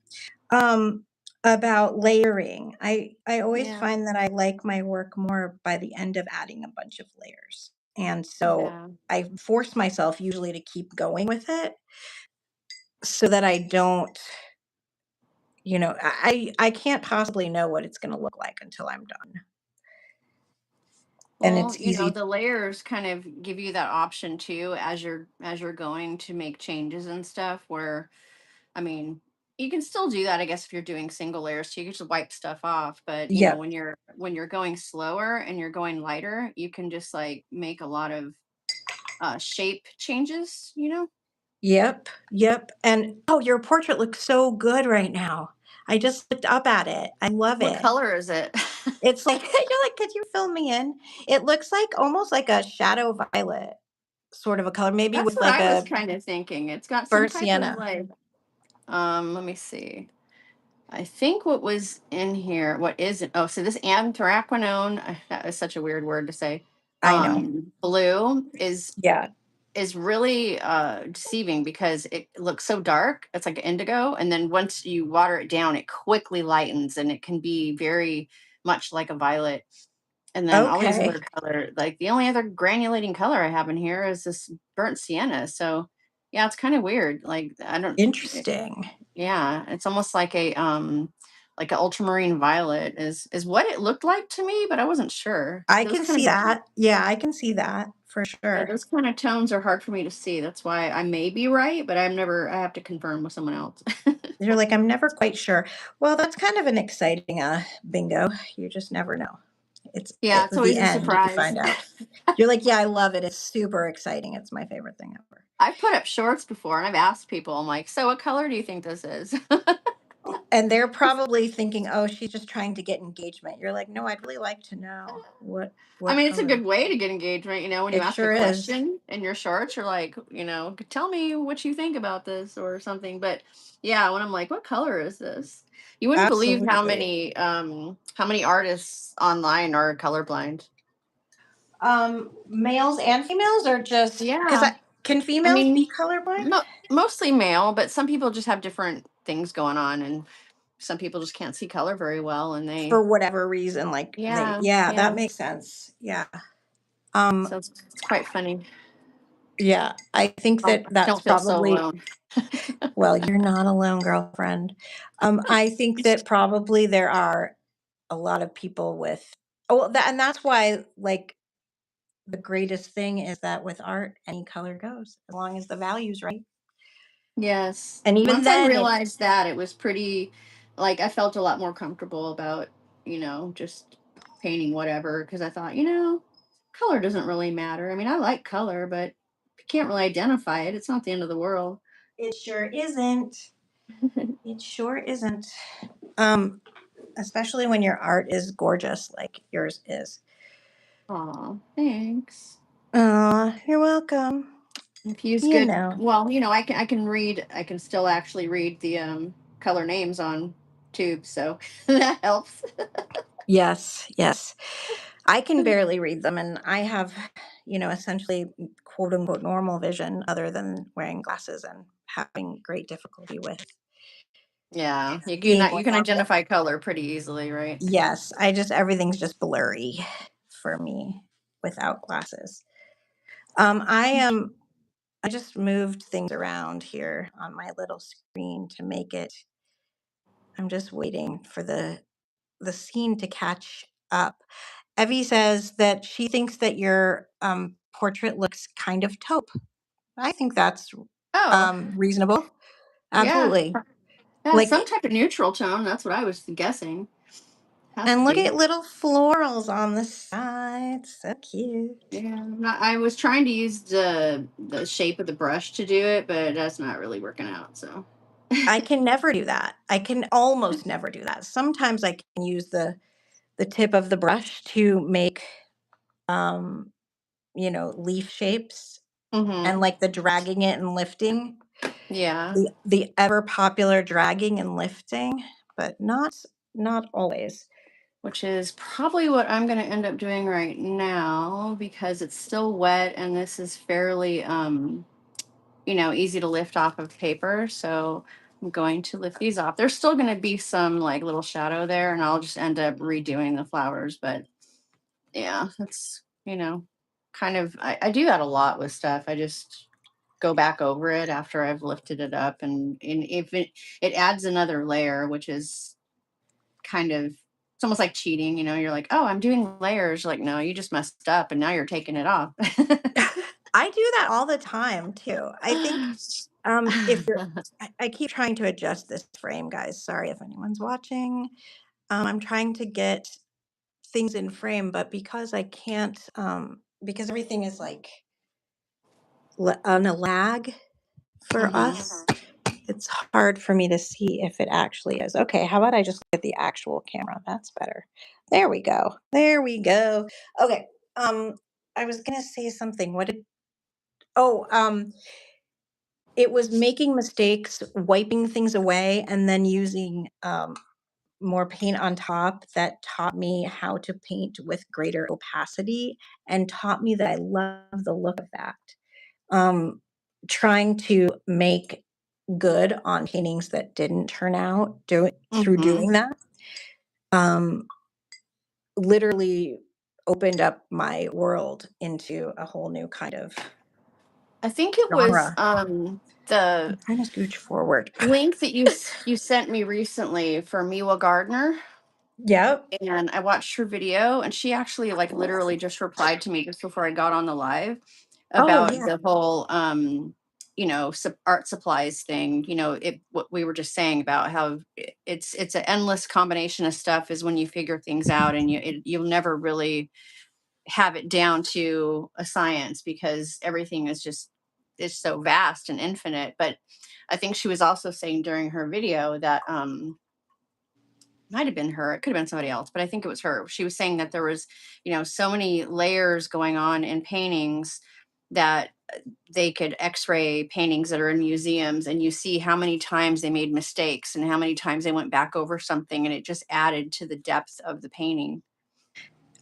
[SPEAKER 2] Um, about layering. I always
[SPEAKER 1] Yeah,
[SPEAKER 2] find that I like my work more by the end of adding a bunch of layers. And so
[SPEAKER 1] yeah.
[SPEAKER 2] I force myself usually to keep going with it so that I don't, I can't possibly know what it's going to look like until I'm done. And
[SPEAKER 1] Well,
[SPEAKER 2] it's easy.
[SPEAKER 1] the layers kind of give you that option too as you're going to make changes and stuff where I mean, you can still do that I guess if you're doing single layers too. You can just wipe stuff off, but
[SPEAKER 2] Yep.
[SPEAKER 1] when you're going slower and you're going lighter, you can just like make a lot of shape changes, you know?
[SPEAKER 2] Yep. Yep. And oh, your portrait looks so good right now. I just looked up at it. I love
[SPEAKER 1] What
[SPEAKER 2] it.
[SPEAKER 1] color is it?
[SPEAKER 2] It's like you're like, "Could you fill me in?" It looks like almost like a shadow violet sort of a color, maybe
[SPEAKER 1] That's
[SPEAKER 2] with
[SPEAKER 1] what
[SPEAKER 2] like
[SPEAKER 1] I was
[SPEAKER 2] a
[SPEAKER 1] kind of thinking. It's got some
[SPEAKER 2] burnt
[SPEAKER 1] type of
[SPEAKER 2] sienna.
[SPEAKER 1] like let me see. I think what was in here, what is it? Oh, so this anthraquinone, that is such a weird word to say.
[SPEAKER 2] I know.
[SPEAKER 1] Blue
[SPEAKER 2] Yeah.
[SPEAKER 1] is really deceiving because it looks so dark. It's like indigo, and then once you water it down, it quickly lightens, and it can be very much like a violet. And then all these
[SPEAKER 2] Okay.
[SPEAKER 1] other color, like the only other granulating color I have in here is this burnt sienna. So yeah, it's kind of weird. Like I don't.
[SPEAKER 2] Interesting.
[SPEAKER 1] Yeah, it's almost like an ultramarine violet is what it looked like to me, but I wasn't sure.
[SPEAKER 2] I
[SPEAKER 1] Those
[SPEAKER 2] can
[SPEAKER 1] kind
[SPEAKER 2] see
[SPEAKER 1] of
[SPEAKER 2] that. Yeah, I can see that for
[SPEAKER 1] yeah,
[SPEAKER 2] sure.
[SPEAKER 1] those kind of tones are hard for me to see. That's why I may be right, but I have to confirm with someone else.
[SPEAKER 2] You're like, "I'm never quite sure." Well, that's kind of an exciting, bingo. You just never know. It's
[SPEAKER 1] Yeah,
[SPEAKER 2] at
[SPEAKER 1] it's
[SPEAKER 2] the
[SPEAKER 1] always a
[SPEAKER 2] end you
[SPEAKER 1] surprise.
[SPEAKER 2] find out. You're like, "Yeah, I love it. It's super exciting. It's my favorite thing ever."
[SPEAKER 1] I've put up shorts before and I've asked people, I'm like, so what color do you think this is?
[SPEAKER 2] And they're probably thinking, "Oh, she's just trying to get engagement." You're like, "No, I'd really like to know
[SPEAKER 1] I
[SPEAKER 2] what
[SPEAKER 1] mean, it's a
[SPEAKER 2] color."
[SPEAKER 1] good way to get engagement, when you
[SPEAKER 2] It
[SPEAKER 1] ask a
[SPEAKER 2] sure is.
[SPEAKER 1] question in your shorts, you're like, tell me what you think about this or something. But yeah, when I'm like, what color is this? You wouldn't believe
[SPEAKER 2] Absolutely.
[SPEAKER 1] how many artists online are colorblind.
[SPEAKER 2] Males and females or just because
[SPEAKER 1] Yeah.
[SPEAKER 2] can
[SPEAKER 1] I
[SPEAKER 2] females be
[SPEAKER 1] mean,
[SPEAKER 2] colorblind?
[SPEAKER 1] mostly male, but some people just have different things going on and some people just can't see color very well and
[SPEAKER 2] For whatever reason, like they
[SPEAKER 1] yeah,
[SPEAKER 2] yeah, that
[SPEAKER 1] yeah.
[SPEAKER 2] makes sense. Yeah. Um,
[SPEAKER 1] So it's quite funny.
[SPEAKER 2] yeah, I think
[SPEAKER 1] I
[SPEAKER 2] that that's
[SPEAKER 1] don't feel so
[SPEAKER 2] probably
[SPEAKER 1] alone.
[SPEAKER 2] well, you're not alone, girlfriend. I think that probably there are a lot of people with oh, well, and that's why, like, the greatest thing is that with art, any color goes as long as the value's right.
[SPEAKER 1] Yes.
[SPEAKER 2] And even
[SPEAKER 1] Once I
[SPEAKER 2] then, if
[SPEAKER 1] realized that, it was pretty, like, I felt a lot more comfortable about, just painting whatever. Because I thought, color doesn't really matter. I mean, I like color, but if you can't really identify it, it's not the end of the world.
[SPEAKER 2] it sure isn't. It sure isn't. Um, especially when your art is gorgeous like yours is.
[SPEAKER 1] Aw, thanks.
[SPEAKER 2] Oh, you're welcome.
[SPEAKER 1] If you use
[SPEAKER 2] You
[SPEAKER 1] good,
[SPEAKER 2] know.
[SPEAKER 1] well, I can still actually read the color names on tube, so that helps.
[SPEAKER 2] Yes, yes. I can barely read them, and I have, essentially quote unquote normal vision other than wearing glasses and having great difficulty with
[SPEAKER 1] Yeah,
[SPEAKER 2] seeing
[SPEAKER 1] you
[SPEAKER 2] what's
[SPEAKER 1] can
[SPEAKER 2] on them.
[SPEAKER 1] identify color pretty easily, right?
[SPEAKER 2] Yes, everything's just blurry for me without glasses. I am, I just moved things around here on my little screen to make it, I'm just waiting for the scene to catch up. Evie says that she thinks that your portrait looks kind of taupe. I think that's
[SPEAKER 1] Oh,
[SPEAKER 2] reasonable.
[SPEAKER 1] yeah.
[SPEAKER 2] Absolutely.
[SPEAKER 1] Yeah,
[SPEAKER 2] Like,
[SPEAKER 1] some type of neutral tone. That's what I was guessing. Has
[SPEAKER 2] and
[SPEAKER 1] to
[SPEAKER 2] look
[SPEAKER 1] be.
[SPEAKER 2] at little florals on the side. So cute.
[SPEAKER 1] Yeah, I was trying to use the shape of the brush to do it, but that's not really working out. So
[SPEAKER 2] I can never do that. I can almost never do that. Sometimes I can use the tip of the brush to make, um, leaf shapes and,
[SPEAKER 1] Hmm.
[SPEAKER 2] like, the dragging it and lifting,
[SPEAKER 1] Yeah.
[SPEAKER 2] the ever popular dragging and lifting, but not always.
[SPEAKER 1] Which is probably what I'm going to end up doing right now because it's still wet and this is fairly easy to lift off of paper. So I'm going to lift these off. There's still going to be some like little shadow there and I'll just end up redoing the flowers, but yeah, that's, kind of I do that a lot with stuff. I just go back over it after I've lifted it up and if it adds another layer, which is kind of it's almost like cheating, you're like, oh, I'm doing layers. You're like, no, you just messed up and now you're taking it off.
[SPEAKER 2] I do that all the time too. I think, if you're I keep trying to adjust this frame, guys. Sorry if anyone's watching. I'm trying to get things in frame, but because I can't, because everything is like on a lag for
[SPEAKER 1] Hmm.
[SPEAKER 2] us, it's hard for me to see if it actually is. Okay, how about I just look at the actual camera? That's better. There we go. There we go. Okay. Um, I was gonna say something. What did oh, it was making mistakes, wiping things away, and then using, more paint on top that taught me how to paint with greater opacity and taught me that I love the look of that. Um, Trying to make good on paintings that didn't turn out through
[SPEAKER 1] Hmm.
[SPEAKER 2] doing that, um, literally opened up my world into a whole new kind of
[SPEAKER 1] I think it was
[SPEAKER 2] genre.
[SPEAKER 1] the
[SPEAKER 2] I'm trying to scooch forward.
[SPEAKER 1] link that you sent me recently for Miwa Gardner,
[SPEAKER 2] Yep.
[SPEAKER 1] and I watched her video, and she actually like literally just replied to me just before I got on the live
[SPEAKER 2] Oh,
[SPEAKER 1] about
[SPEAKER 2] yeah.
[SPEAKER 1] the whole art supplies thing. It what we were just saying about how it's an endless combination of stuff is when you figure things out and you'll never really have it down to a science because everything is so vast and infinite. But I think she was also saying during her video that might have been her, it could have been somebody else, but I think it was her. She was saying that there was, so many layers going on in paintings that they could x-ray paintings that are in museums and you see how many times they made mistakes and how many times they went back over something and it just added to the depth of the painting.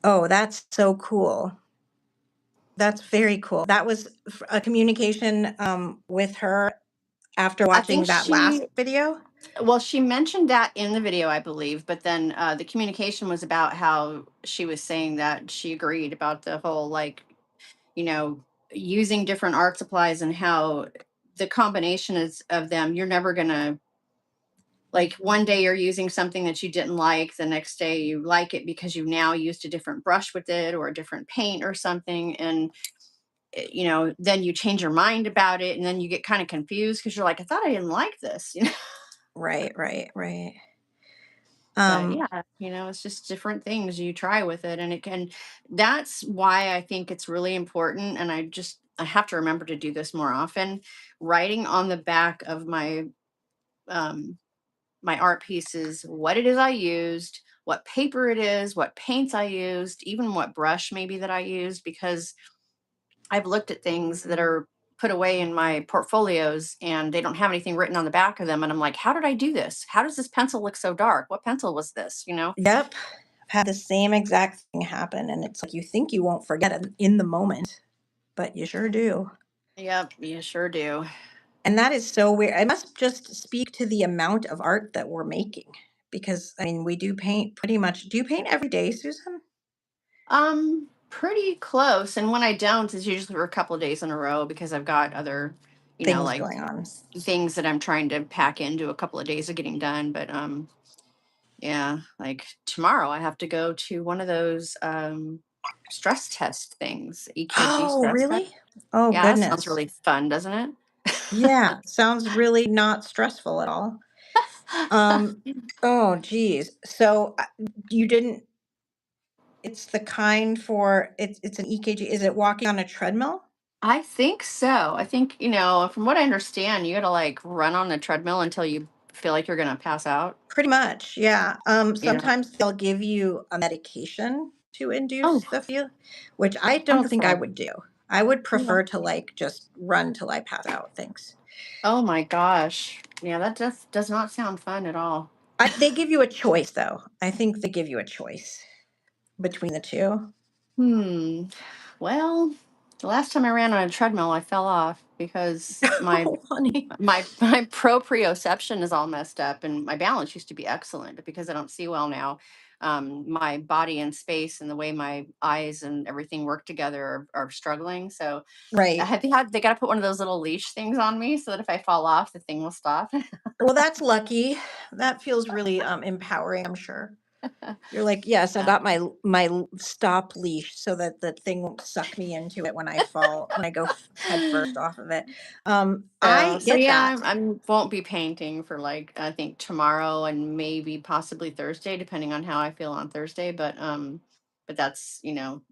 [SPEAKER 2] Oh, that's so cool. That's very cool. That was a communication, with her after
[SPEAKER 1] I think
[SPEAKER 2] watching that last
[SPEAKER 1] she
[SPEAKER 2] video?
[SPEAKER 1] Well, she mentioned that in the video, I believe, but then the communication was about how she was saying that she agreed about the whole, like, you know, using different art supplies and how the combination is of them. You're never gonna like one day you're using something that you didn't like, the next day you like it because you now used a different brush with it or a different paint or something, and then you change your mind about it, and then you get kind of confused because you're like, I thought I didn't like this.
[SPEAKER 2] Right, right, right.
[SPEAKER 1] But
[SPEAKER 2] Um,
[SPEAKER 1] yeah, it's just different things you try with it. And that's why I think it's really important. And I have to remember to do this more often. Writing on the back of um, my art pieces, what it is I used, what paper it is, what paints I used, even what brush maybe that I used, because I've looked at things that are put away in my portfolios and they don't have anything written on the back of them. And I'm like, how did I do this? How does this pencil look so dark? What pencil was this?
[SPEAKER 2] yep. I've had the same exact thing happen, and it's like you think you won't forget it in the moment, but you sure do.
[SPEAKER 1] Yep, you sure do.
[SPEAKER 2] And that is so weird. I must just speak to the amount of art that we're making because, I mean, we do paint pretty much. Do you paint every day, Susan?
[SPEAKER 1] Pretty close. And when I don't, it's usually for a couple of days in a row because I've got other,
[SPEAKER 2] Things
[SPEAKER 1] like
[SPEAKER 2] going on.
[SPEAKER 1] things that I'm trying to pack into a couple of days of getting done. But yeah, like tomorrow I have to go to one of those stress test things, EKG
[SPEAKER 2] Oh,
[SPEAKER 1] stress test.
[SPEAKER 2] really? Oh,
[SPEAKER 1] Yeah, that sounds
[SPEAKER 2] goodness.
[SPEAKER 1] really fun, doesn't it?
[SPEAKER 2] Yeah, sounds really not stressful at all. Um, oh, geez. So, you didn't it's the kind for it's an EKG. Is it walking on a treadmill?
[SPEAKER 1] I think so. I think, from what I understand, you got to like run on the treadmill until you feel like you're going to pass out.
[SPEAKER 2] Pretty much, yeah.
[SPEAKER 1] Yeah.
[SPEAKER 2] Sometimes they'll give you a medication to
[SPEAKER 1] Oh,
[SPEAKER 2] induce the feel, which I don't think I
[SPEAKER 1] wonderful.
[SPEAKER 2] would do. I would
[SPEAKER 1] Yeah.
[SPEAKER 2] prefer to like just run till I pass out. Thanks.
[SPEAKER 1] Oh my gosh. Yeah, that just does not sound fun at all.
[SPEAKER 2] They give you a choice, though. I think they give you a choice between the two.
[SPEAKER 1] Hmm. Well, the last time I ran on a treadmill, I fell off because my
[SPEAKER 2] Oh, honey.
[SPEAKER 1] my my proprioception is all messed up, and my balance used to be excellent, but because I don't see well now, my body and space and the way my eyes and everything work together are struggling. So
[SPEAKER 2] Right.
[SPEAKER 1] they got to put one of those little leash things on me so that if I fall off, the thing will stop.
[SPEAKER 2] Well, that's lucky. That feels really empowering, I'm sure. You're like, yes, I've
[SPEAKER 1] Yeah.
[SPEAKER 2] got my stop leash so that the thing won't suck me into it when I fall, when I go head first off of it.
[SPEAKER 1] So,
[SPEAKER 2] I
[SPEAKER 1] so
[SPEAKER 2] get
[SPEAKER 1] yeah,
[SPEAKER 2] that.
[SPEAKER 1] won't be painting for like I think tomorrow and maybe possibly Thursday, depending on how I feel on Thursday. But that's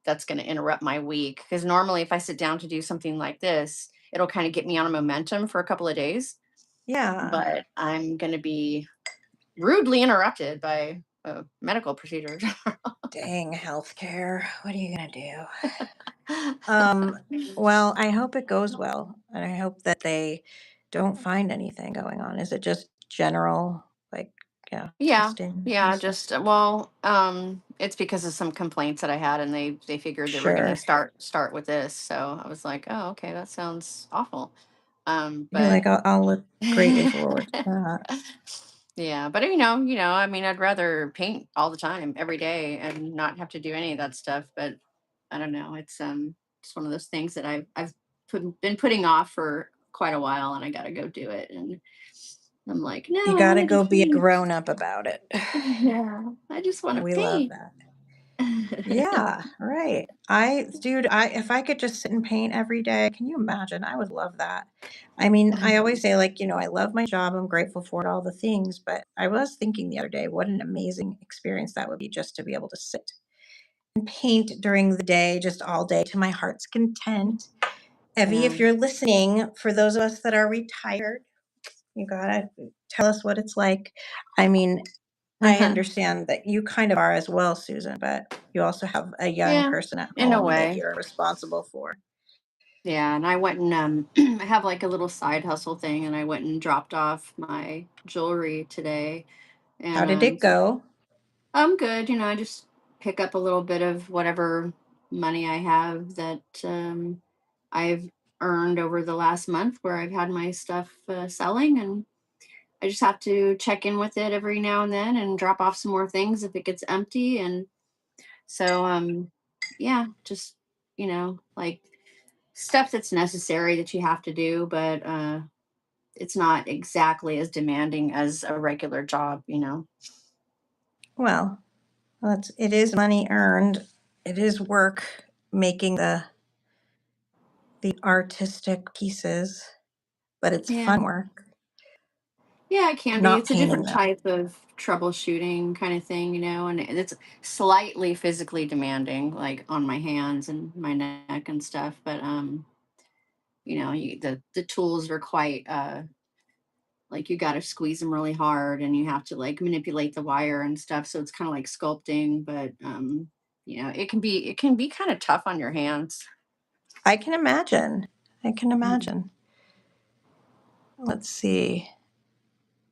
[SPEAKER 1] that's going to interrupt my week because normally if I sit down to do something like this, it'll kind of get me on a momentum for a couple of days.
[SPEAKER 2] Yeah.
[SPEAKER 1] But I'm going to be rudely interrupted by a medical procedure.
[SPEAKER 2] Dang healthcare. What are you gonna do? Um, well, I hope it goes well, and I hope that they don't find anything going on. Is it just general, like, yeah,
[SPEAKER 1] Yeah,
[SPEAKER 2] testing and
[SPEAKER 1] yeah,
[SPEAKER 2] stuff?
[SPEAKER 1] just it's because of some complaints that I had, and they figured they were going to
[SPEAKER 2] Sure.
[SPEAKER 1] start with this. So I was like, oh, okay, that sounds awful.
[SPEAKER 2] You're
[SPEAKER 1] But
[SPEAKER 2] like, I'll look greatly forward to that.
[SPEAKER 1] yeah, but I mean, I'd rather paint all the time, every day, and not have to do any of that stuff. But I don't know, it's just one of those things that I've been putting off for quite a while, and I got to go do it. And I'm like,
[SPEAKER 2] You
[SPEAKER 1] no, I
[SPEAKER 2] gotta
[SPEAKER 1] wanted to
[SPEAKER 2] go be a
[SPEAKER 1] paint.
[SPEAKER 2] grown up about it.
[SPEAKER 1] Yeah, I just want to
[SPEAKER 2] We love
[SPEAKER 1] paint.
[SPEAKER 2] that. Yeah, right. Dude, if I could just sit and paint every day, can you imagine? I would love that. I mean, I always say, like, I love my job. I'm grateful for it, all the things. But I was thinking the other day, what an amazing experience that would be just to be able to sit and paint during the day, just all day to my heart's content. Evie,
[SPEAKER 1] Yeah.
[SPEAKER 2] if you're listening, for those of us that are retired, you gotta tell us what it's like. I mean, I understand that you kind of are as well, Susan, but you also have a young
[SPEAKER 1] Yeah,
[SPEAKER 2] person at
[SPEAKER 1] in a
[SPEAKER 2] home that
[SPEAKER 1] way.
[SPEAKER 2] you're responsible for.
[SPEAKER 1] Yeah, and I went and I have like a little side hustle thing, and I went and dropped off my jewelry today,
[SPEAKER 2] How
[SPEAKER 1] and
[SPEAKER 2] did it go?
[SPEAKER 1] I'm good. I just pick up a little bit of whatever money I have that I've earned over the last month where I've had my stuff selling, and I just have to check in with it every now and then and drop off some more things if it gets empty. And so yeah, just like stuff that's necessary that you have to do, but it's not exactly as demanding as a regular job.
[SPEAKER 2] Well, it is money earned. It is work making the artistic pieces, but it's
[SPEAKER 1] Yeah.
[SPEAKER 2] fun work,
[SPEAKER 1] Yeah, it can be.
[SPEAKER 2] not
[SPEAKER 1] It's a
[SPEAKER 2] painting
[SPEAKER 1] different
[SPEAKER 2] them.
[SPEAKER 1] type of troubleshooting kind of thing, and it's slightly physically demanding, like on my hands and my neck and stuff. But the tools are quite like you got to squeeze them really hard, and you have to like manipulate the wire and stuff. So it's kind of like sculpting, but it can be kind of tough on your hands.
[SPEAKER 2] I can imagine. I can
[SPEAKER 1] Mhm.
[SPEAKER 2] imagine. Let's see.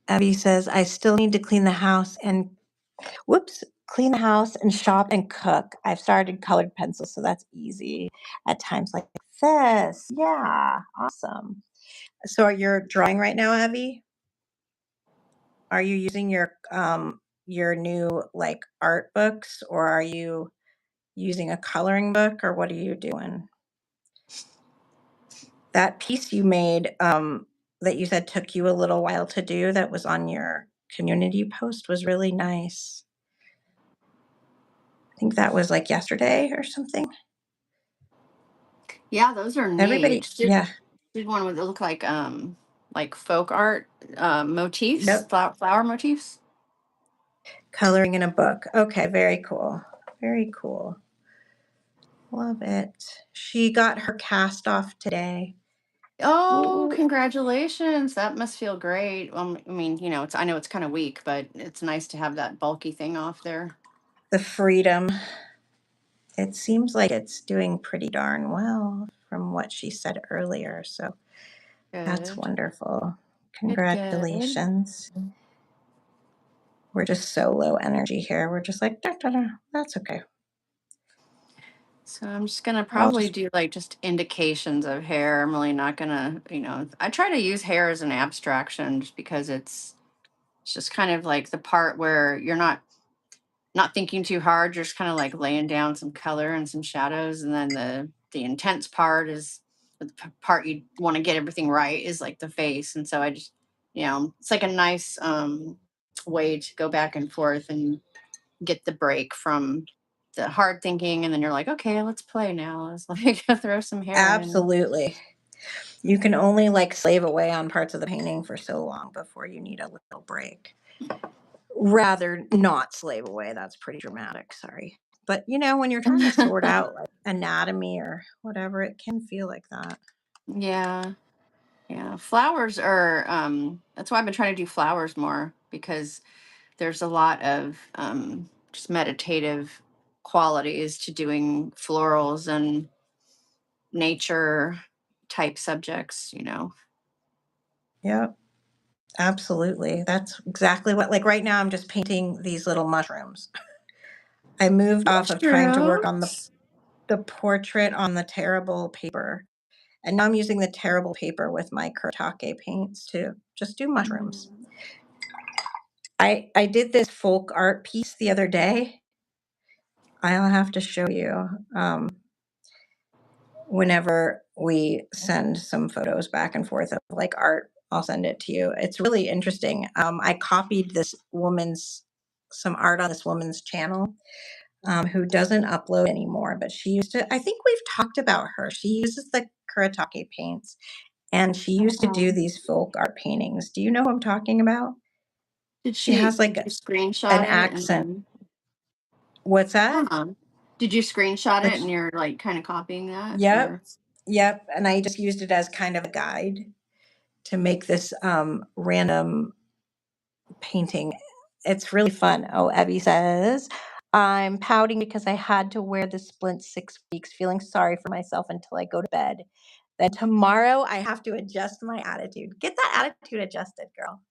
[SPEAKER 2] Abby says, I still need to clean the house and clean the house and shop and cook. I've started colored pencils, so that's easy at times like this. Yeah, awesome. So are you drawing right now, Abby? Are you using your new like art books, or are you using a coloring book, or what are you doing? That piece you made that you said took you a little while to do, that was on your community post, was really nice. I think that was like yesterday or something.
[SPEAKER 1] Yeah, those are neat.
[SPEAKER 2] Everybody, yeah.
[SPEAKER 1] Did one with it look like folk art motifs,
[SPEAKER 2] Yep.
[SPEAKER 1] flower motifs.
[SPEAKER 2] Coloring in a book. Okay, very cool. Very cool. Love it. She got her cast off today.
[SPEAKER 1] Oh,
[SPEAKER 2] Ooh,
[SPEAKER 1] congratulations. That must feel great. I mean, I know it's kind of weak, but it's nice to have that bulky thing off there.
[SPEAKER 2] the freedom. It seems like it's doing pretty darn well from what she said earlier. So that's
[SPEAKER 1] Good.
[SPEAKER 2] wonderful.
[SPEAKER 1] Good, good.
[SPEAKER 2] Congratulations. We're just so low energy here. We're just like, da, da, da. That's okay.
[SPEAKER 1] So I'm just gonna
[SPEAKER 2] I'll
[SPEAKER 1] probably
[SPEAKER 2] just,
[SPEAKER 1] do like just indications of hair. I'm really not gonna, I try to use hair as an abstraction just because it's just kind of like the part where you're not thinking too hard. You're just kind of like laying down some color and some shadows, and then the intense part is the part you want to get everything right is like the face. And so I just, it's like a nice way to go back and forth and get the break from the hard thinking, and then you're like, okay, let's play now. Let's like throw some hair in.
[SPEAKER 2] absolutely. You can only like slave away on parts of the painting for so long before you need a little break. Rather not slave away. That's pretty dramatic. Sorry. But when you're trying to sort out like anatomy or whatever, it can feel like that.
[SPEAKER 1] Yeah. Yeah. Flowers are that's why I've been trying to do flowers more, because there's a lot of just meditative qualities to doing florals and nature type subjects.
[SPEAKER 2] Yep. Absolutely. That's exactly what, like right now, I'm just painting these little mushrooms. I moved off of trying to work on
[SPEAKER 1] Mushrooms.
[SPEAKER 2] the portrait on the terrible paper. And now I'm using the terrible paper with my Kuretake paints to just do mushrooms.
[SPEAKER 1] Mm.
[SPEAKER 2] I did this folk art piece the other day. I'll have to show you whenever we send some photos back and forth of like art. I'll send it to you. It's really interesting. I copied some art on this woman's channel who doesn't upload anymore, but she used to. I think we've talked about her. She uses the Kuretake paints, and she used to do
[SPEAKER 1] Oh.
[SPEAKER 2] these folk art paintings. Do you know who I'm talking about?
[SPEAKER 1] Did
[SPEAKER 2] She
[SPEAKER 1] she
[SPEAKER 2] has
[SPEAKER 1] did
[SPEAKER 2] like
[SPEAKER 1] you screenshot
[SPEAKER 2] an
[SPEAKER 1] it and
[SPEAKER 2] accent.
[SPEAKER 1] then
[SPEAKER 2] What's that?
[SPEAKER 1] huh. Did you screenshot
[SPEAKER 2] Like,
[SPEAKER 1] it and you're like kind of copying that,
[SPEAKER 2] yep,
[SPEAKER 1] or
[SPEAKER 2] yep. And I just used it as kind of a guide to make this random painting. It's really fun. Oh, Evie says, I'm pouting because I had to wear the splint 6 weeks, feeling sorry for myself until I go to bed. Then tomorrow I have to adjust my attitude. Get that attitude adjusted, girl.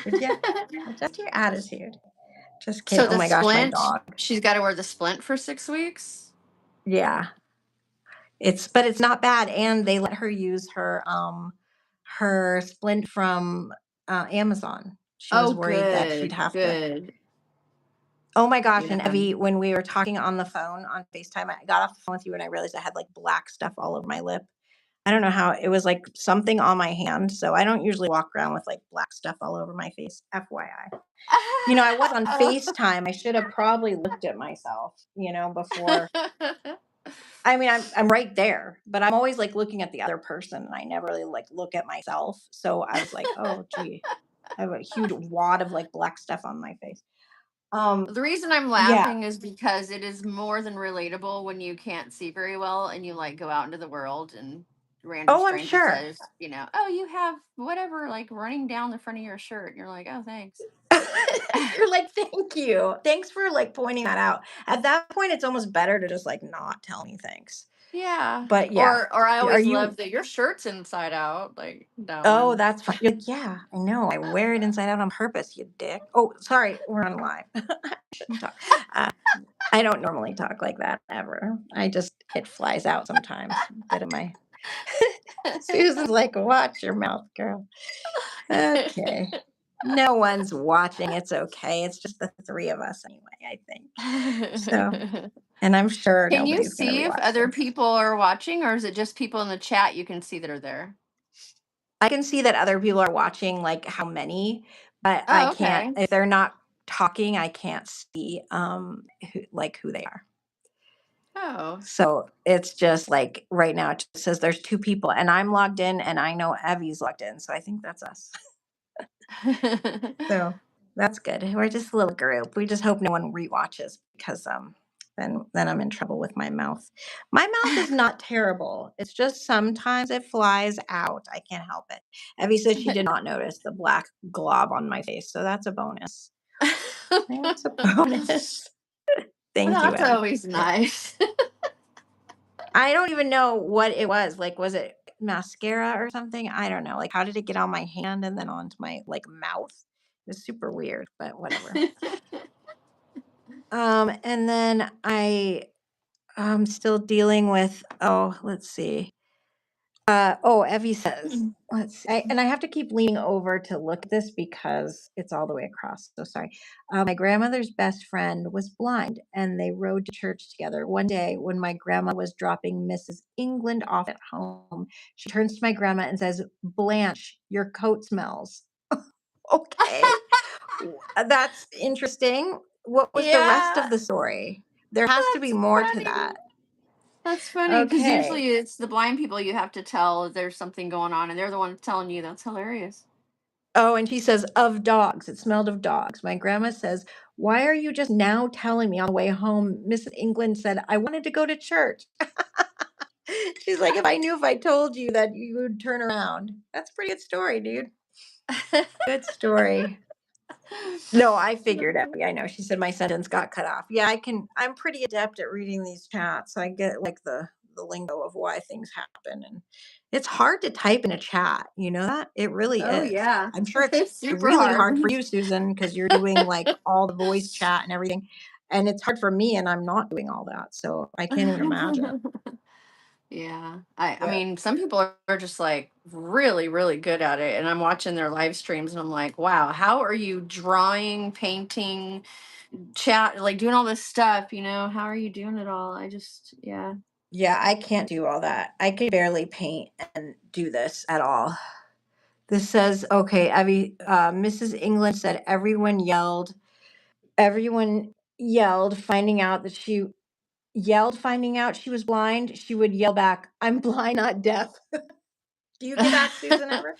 [SPEAKER 2] Would you? Adjust your attitude. Just kidding.
[SPEAKER 1] so
[SPEAKER 2] Oh
[SPEAKER 1] the
[SPEAKER 2] my gosh, my
[SPEAKER 1] splint,
[SPEAKER 2] dog.
[SPEAKER 1] she's got to wear the splint for 6 weeks?
[SPEAKER 2] Yeah. But it's not bad. And they let her use her splint from Amazon. She was
[SPEAKER 1] Oh,
[SPEAKER 2] worried that she'd
[SPEAKER 1] good,
[SPEAKER 2] have to.
[SPEAKER 1] good.
[SPEAKER 2] Oh my gosh, and
[SPEAKER 1] Yeah.
[SPEAKER 2] Evie, when we were talking on the phone on FaceTime, I got off the phone with you and I realized I had like black stuff all over my lip. I don't know how it was like something on my hand. So I don't usually walk around with like black stuff all over my face, FYI. I was on FaceTime. I should have probably looked at myself, before. I mean, I'm right there, but I'm always like looking at the other person and I never really like look at myself. So I was like, oh gee, I have a huge wad of like black stuff on my face.
[SPEAKER 1] The reason I'm
[SPEAKER 2] Yeah.
[SPEAKER 1] laughing is because it is more than relatable when you can't see very well and you like go out into the world and random
[SPEAKER 2] Oh, I'm
[SPEAKER 1] stranger
[SPEAKER 2] sure.
[SPEAKER 1] says, oh, you have whatever like running down the front of your shirt. And you're like, oh, thanks.
[SPEAKER 2] You're like, thank you. Thanks for like pointing that out. At that point, it's almost better to just like not tell me thanks.
[SPEAKER 1] Yeah.
[SPEAKER 2] But yeah,
[SPEAKER 1] Or I
[SPEAKER 2] are
[SPEAKER 1] always love
[SPEAKER 2] you?
[SPEAKER 1] that your shirt's inside out. Like that
[SPEAKER 2] Oh,
[SPEAKER 1] one.
[SPEAKER 2] that's fine. You're like, yeah, I know. I wear it inside out on purpose, you dick. Oh, sorry, we're on live. I shouldn't talk. Uh, I don't normally talk like that ever. It flies out sometimes. Bit of my. Susan's like, watch your mouth, girl. Okay. No one's watching. It's okay. It's just the three of us anyway, I think. So, and I'm sure
[SPEAKER 1] Can you
[SPEAKER 2] nobody's going to
[SPEAKER 1] see if
[SPEAKER 2] rewatch
[SPEAKER 1] other
[SPEAKER 2] this.
[SPEAKER 1] people are watching, or is it just people in the chat you can see that are there?
[SPEAKER 2] I can see that other people are watching, like how many, but I
[SPEAKER 1] Oh,
[SPEAKER 2] can't,
[SPEAKER 1] okay.
[SPEAKER 2] if they're not talking, I can't see who they are.
[SPEAKER 1] Oh.
[SPEAKER 2] So it's just like right now it just says there's two people and I'm logged in and I know Evie's logged in. So I think that's us. So that's good. We're just a little group. We just hope no one rewatches because then I'm in trouble with my mouth. My mouth is not terrible. It's just sometimes it flies out. I can't help it. Evie says she did not notice the black glob on my face, so that's a bonus. That's a bonus. Thank you,
[SPEAKER 1] That's
[SPEAKER 2] Evie.
[SPEAKER 1] always nice.
[SPEAKER 2] I don't even know what it was. Like, was it mascara or something? I don't know. Like, how did it get on my hand and then onto my like mouth? It was super weird, but whatever. And then I'm still dealing with, oh, let's see. Evie says, let's see, and I have to keep leaning over to look at this because it's all the way across. So sorry. My grandmother's best friend was blind and they rode to church together. One day, when my grandma was dropping Mrs. England off at home, she turns to my grandma and says, Blanche, your coat smells. Okay. That's interesting. What was the rest
[SPEAKER 1] Yeah,
[SPEAKER 2] of the story? There has to be
[SPEAKER 1] that's
[SPEAKER 2] more to
[SPEAKER 1] funny.
[SPEAKER 2] that.
[SPEAKER 1] That's funny because
[SPEAKER 2] Okay.
[SPEAKER 1] usually it's the blind people you have to tell there's something going on, and they're the ones telling you. That's hilarious.
[SPEAKER 2] Oh, and she says, of dogs. It smelled of dogs. My grandma says, why are you just now telling me on the way home? Mrs. England said, I wanted to go to church. She's like, if I told you that you would turn around. That's a pretty good story, dude. Good story. No, I figured out. Yeah, I know. She said my sentence got cut off. Yeah, I'm pretty adept at reading these chats. I get like the lingo of why things happen. And it's hard to type in a chat. You know that? It really
[SPEAKER 1] Oh
[SPEAKER 2] is.
[SPEAKER 1] yeah,
[SPEAKER 2] I'm sure it's
[SPEAKER 1] it's super
[SPEAKER 2] really
[SPEAKER 1] hard.
[SPEAKER 2] hard for you, Susan, because you're doing like all the voice chat and everything. And it's hard for me, and I'm not doing all that. So I can't even imagine.
[SPEAKER 1] Yeah. I
[SPEAKER 2] Yeah.
[SPEAKER 1] mean, some people are just like really, really good at it. And I'm watching their live streams and I'm like, wow, how are you drawing, painting, chat, like doing all this stuff? How are you doing it all? I just, yeah.
[SPEAKER 2] Yeah, I can't do all that. I can barely paint and do this at all. This says, okay, Mrs. England said everyone yelled, finding out she was blind. She would yell back, I'm blind, not deaf. Do you get that, Susan, ever?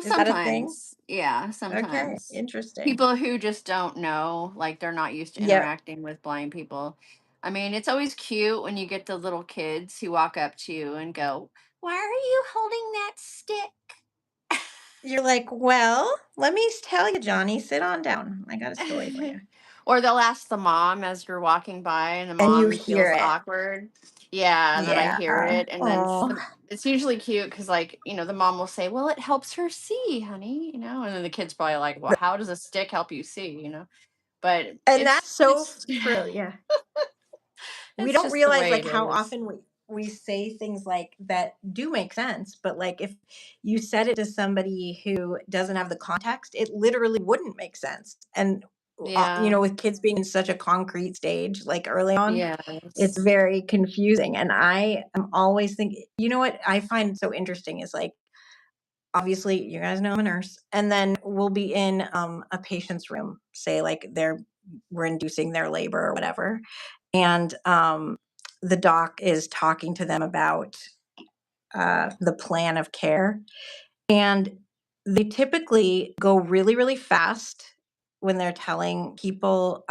[SPEAKER 2] Is that a thing?
[SPEAKER 1] Sometimes. Yeah,
[SPEAKER 2] Okay,
[SPEAKER 1] sometimes.
[SPEAKER 2] interesting.
[SPEAKER 1] People who just don't know, like they're not used to
[SPEAKER 2] Yep.
[SPEAKER 1] interacting with blind people. I mean, it's always cute when you get the little kids who walk up to you and go, "Why are you holding that stick?"
[SPEAKER 2] You're like, well, let me tell you, Johnny, sit on down. I got a story for you.
[SPEAKER 1] Or they'll ask the mom as you're walking by, and the
[SPEAKER 2] And you
[SPEAKER 1] mom
[SPEAKER 2] hear
[SPEAKER 1] feels
[SPEAKER 2] it.
[SPEAKER 1] awkward. Yeah, and then I
[SPEAKER 2] Yeah.
[SPEAKER 1] hear it, and then
[SPEAKER 2] Oh.
[SPEAKER 1] it's usually cute because, like, the mom will say, "Well, it helps her see, honey," and then the kid's probably like, "Well, how does a stick help you see?" But
[SPEAKER 2] And that's
[SPEAKER 1] it's
[SPEAKER 2] so
[SPEAKER 1] it's
[SPEAKER 2] true. Yeah. We
[SPEAKER 1] it's
[SPEAKER 2] don't
[SPEAKER 1] just the
[SPEAKER 2] realize
[SPEAKER 1] way
[SPEAKER 2] like
[SPEAKER 1] it
[SPEAKER 2] how
[SPEAKER 1] is.
[SPEAKER 2] often we say things like that do make sense, but like if you said it to somebody who doesn't have the context, it literally wouldn't make sense. And
[SPEAKER 1] Yeah.
[SPEAKER 2] with kids being in such a concrete stage like early on, it's
[SPEAKER 1] Yes.
[SPEAKER 2] very confusing. And I am always thinking, what I find so interesting is like, obviously you guys know I'm a nurse, and then we'll be in a patient's room, say like we're inducing their labor or whatever, and the doc is talking to them about the plan of care, and they typically go really really fast when they're telling people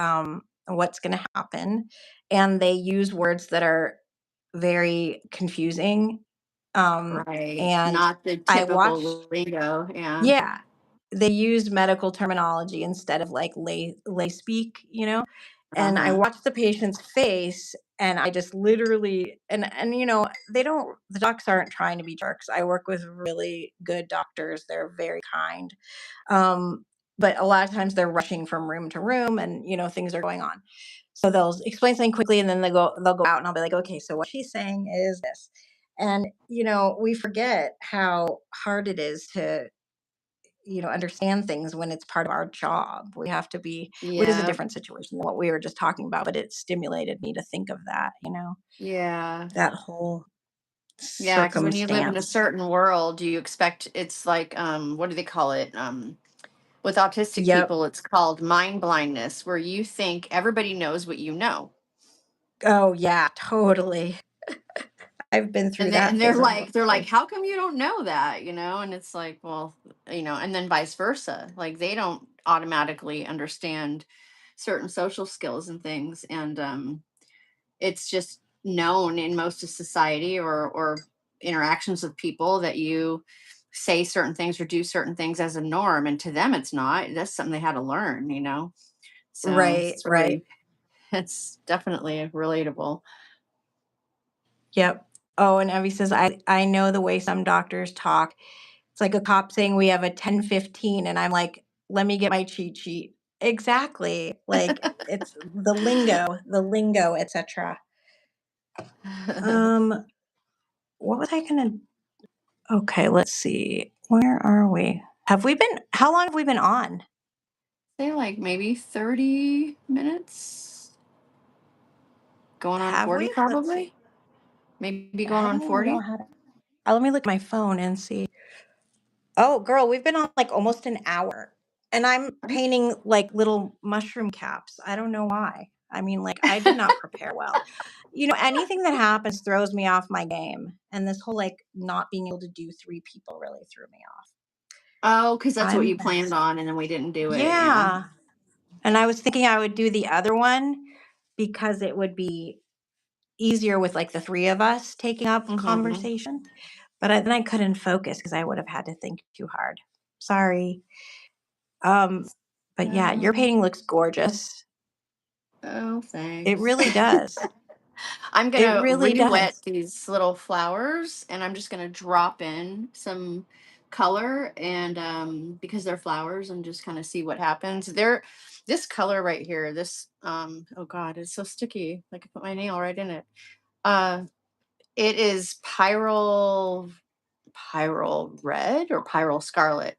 [SPEAKER 2] what's going to happen, and they use words that are very confusing,
[SPEAKER 1] Right.
[SPEAKER 2] and
[SPEAKER 1] Not the
[SPEAKER 2] I watched.
[SPEAKER 1] typical lingo. Yeah.
[SPEAKER 2] Yeah. They use medical terminology instead of like lay speak, And I
[SPEAKER 1] Uh-huh.
[SPEAKER 2] watched the patient's face and I just literally and they don't the docs aren't trying to be jerks. I work with really good doctors. They're very kind. But a lot of times they're rushing from room to room and things are going on. So they'll explain something quickly and then they'll go out and I'll be like, okay, so what she's saying is this. And we forget how hard it is to understand things when it's part of our job. We have to be, which is a
[SPEAKER 1] Yeah.
[SPEAKER 2] different situation than what we were just talking about, but it stimulated me to think of that,
[SPEAKER 1] Yeah.
[SPEAKER 2] that whole
[SPEAKER 1] Yeah, because when you live in a
[SPEAKER 2] circumstance.
[SPEAKER 1] certain world, you expect it's like what do they call it? With autistic
[SPEAKER 2] Yep.
[SPEAKER 1] people, it's called mind blindness, where you think everybody knows what you know.
[SPEAKER 2] Oh, yeah, totally. I've been through
[SPEAKER 1] And they
[SPEAKER 2] that
[SPEAKER 1] and they're
[SPEAKER 2] phase of
[SPEAKER 1] like
[SPEAKER 2] my
[SPEAKER 1] they're like,
[SPEAKER 2] life.
[SPEAKER 1] how come you don't know that? And it's like, well, and then vice versa. Like they don't automatically understand certain social skills and things. And it's just known in most of society, or interactions with people, that you say certain things or do certain things as a norm, and to them it's not. That's something they had to learn, so
[SPEAKER 2] Right,
[SPEAKER 1] it's
[SPEAKER 2] right.
[SPEAKER 1] really, it's definitely relatable.
[SPEAKER 2] Yep. Oh, and Evie says, I know the way some doctors talk. It's like a cop saying we have a 10-15, and I'm like, let me get my cheat sheet. Exactly. Like it's the lingo, etc. Um, what was I gonna Okay, let's see. Where are we? How long have we been on?
[SPEAKER 1] Say like maybe 30 minutes, going on
[SPEAKER 2] Have
[SPEAKER 1] 40
[SPEAKER 2] we? Let's
[SPEAKER 1] probably,
[SPEAKER 2] see.
[SPEAKER 1] maybe
[SPEAKER 2] I
[SPEAKER 1] going on
[SPEAKER 2] don't even know
[SPEAKER 1] 40.
[SPEAKER 2] how to. Let me look at my phone and see. Oh, girl, we've been on like almost an hour. And I'm painting like little mushroom caps. I don't know why. I mean, like, I did not prepare well. Anything that happens throws me off my game. And this whole like not being able to do three people really threw me off.
[SPEAKER 1] Oh, because that's what
[SPEAKER 2] I'm
[SPEAKER 1] you
[SPEAKER 2] a mess.
[SPEAKER 1] planned on, and then we didn't do it. Yeah.
[SPEAKER 2] Yeah. And I was thinking I would do the other one because it would be easier with like the three of us taking up
[SPEAKER 1] Hmm.
[SPEAKER 2] conversation. But then I couldn't focus because I would have had to think too hard. Sorry. Um, but yeah, your
[SPEAKER 1] So,
[SPEAKER 2] painting looks gorgeous.
[SPEAKER 1] oh,
[SPEAKER 2] It
[SPEAKER 1] thanks.
[SPEAKER 2] really does.
[SPEAKER 1] I'm
[SPEAKER 2] It
[SPEAKER 1] gonna
[SPEAKER 2] really
[SPEAKER 1] re-wet
[SPEAKER 2] does.
[SPEAKER 1] these little flowers, and I'm just gonna drop in some color, and because they're flowers, and just kind of see what happens. This color right here, this oh god, it's so sticky. I could put my nail right in it. Uh it is pyral red or pyral scarlet.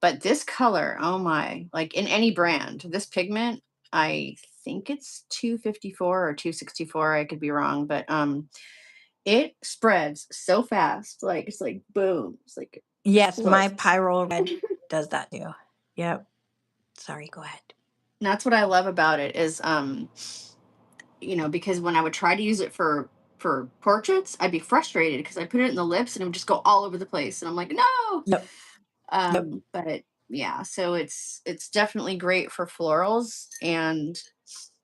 [SPEAKER 1] But this color, oh my, like in any brand, this pigment, I think it's 254 or 264. I could be wrong, but it spreads so fast. Like it's like boom. It's like
[SPEAKER 2] Yes, my
[SPEAKER 1] explodes.
[SPEAKER 2] pyro red does that too. Yep. Sorry, go ahead.
[SPEAKER 1] And that's what I love about it is because when I would try to use it for portraits, I'd be frustrated because I put it in the lips and it would just go all over the place. And I'm like, no.
[SPEAKER 2] Yep. Yep.
[SPEAKER 1] But yeah, so it's definitely great for florals, and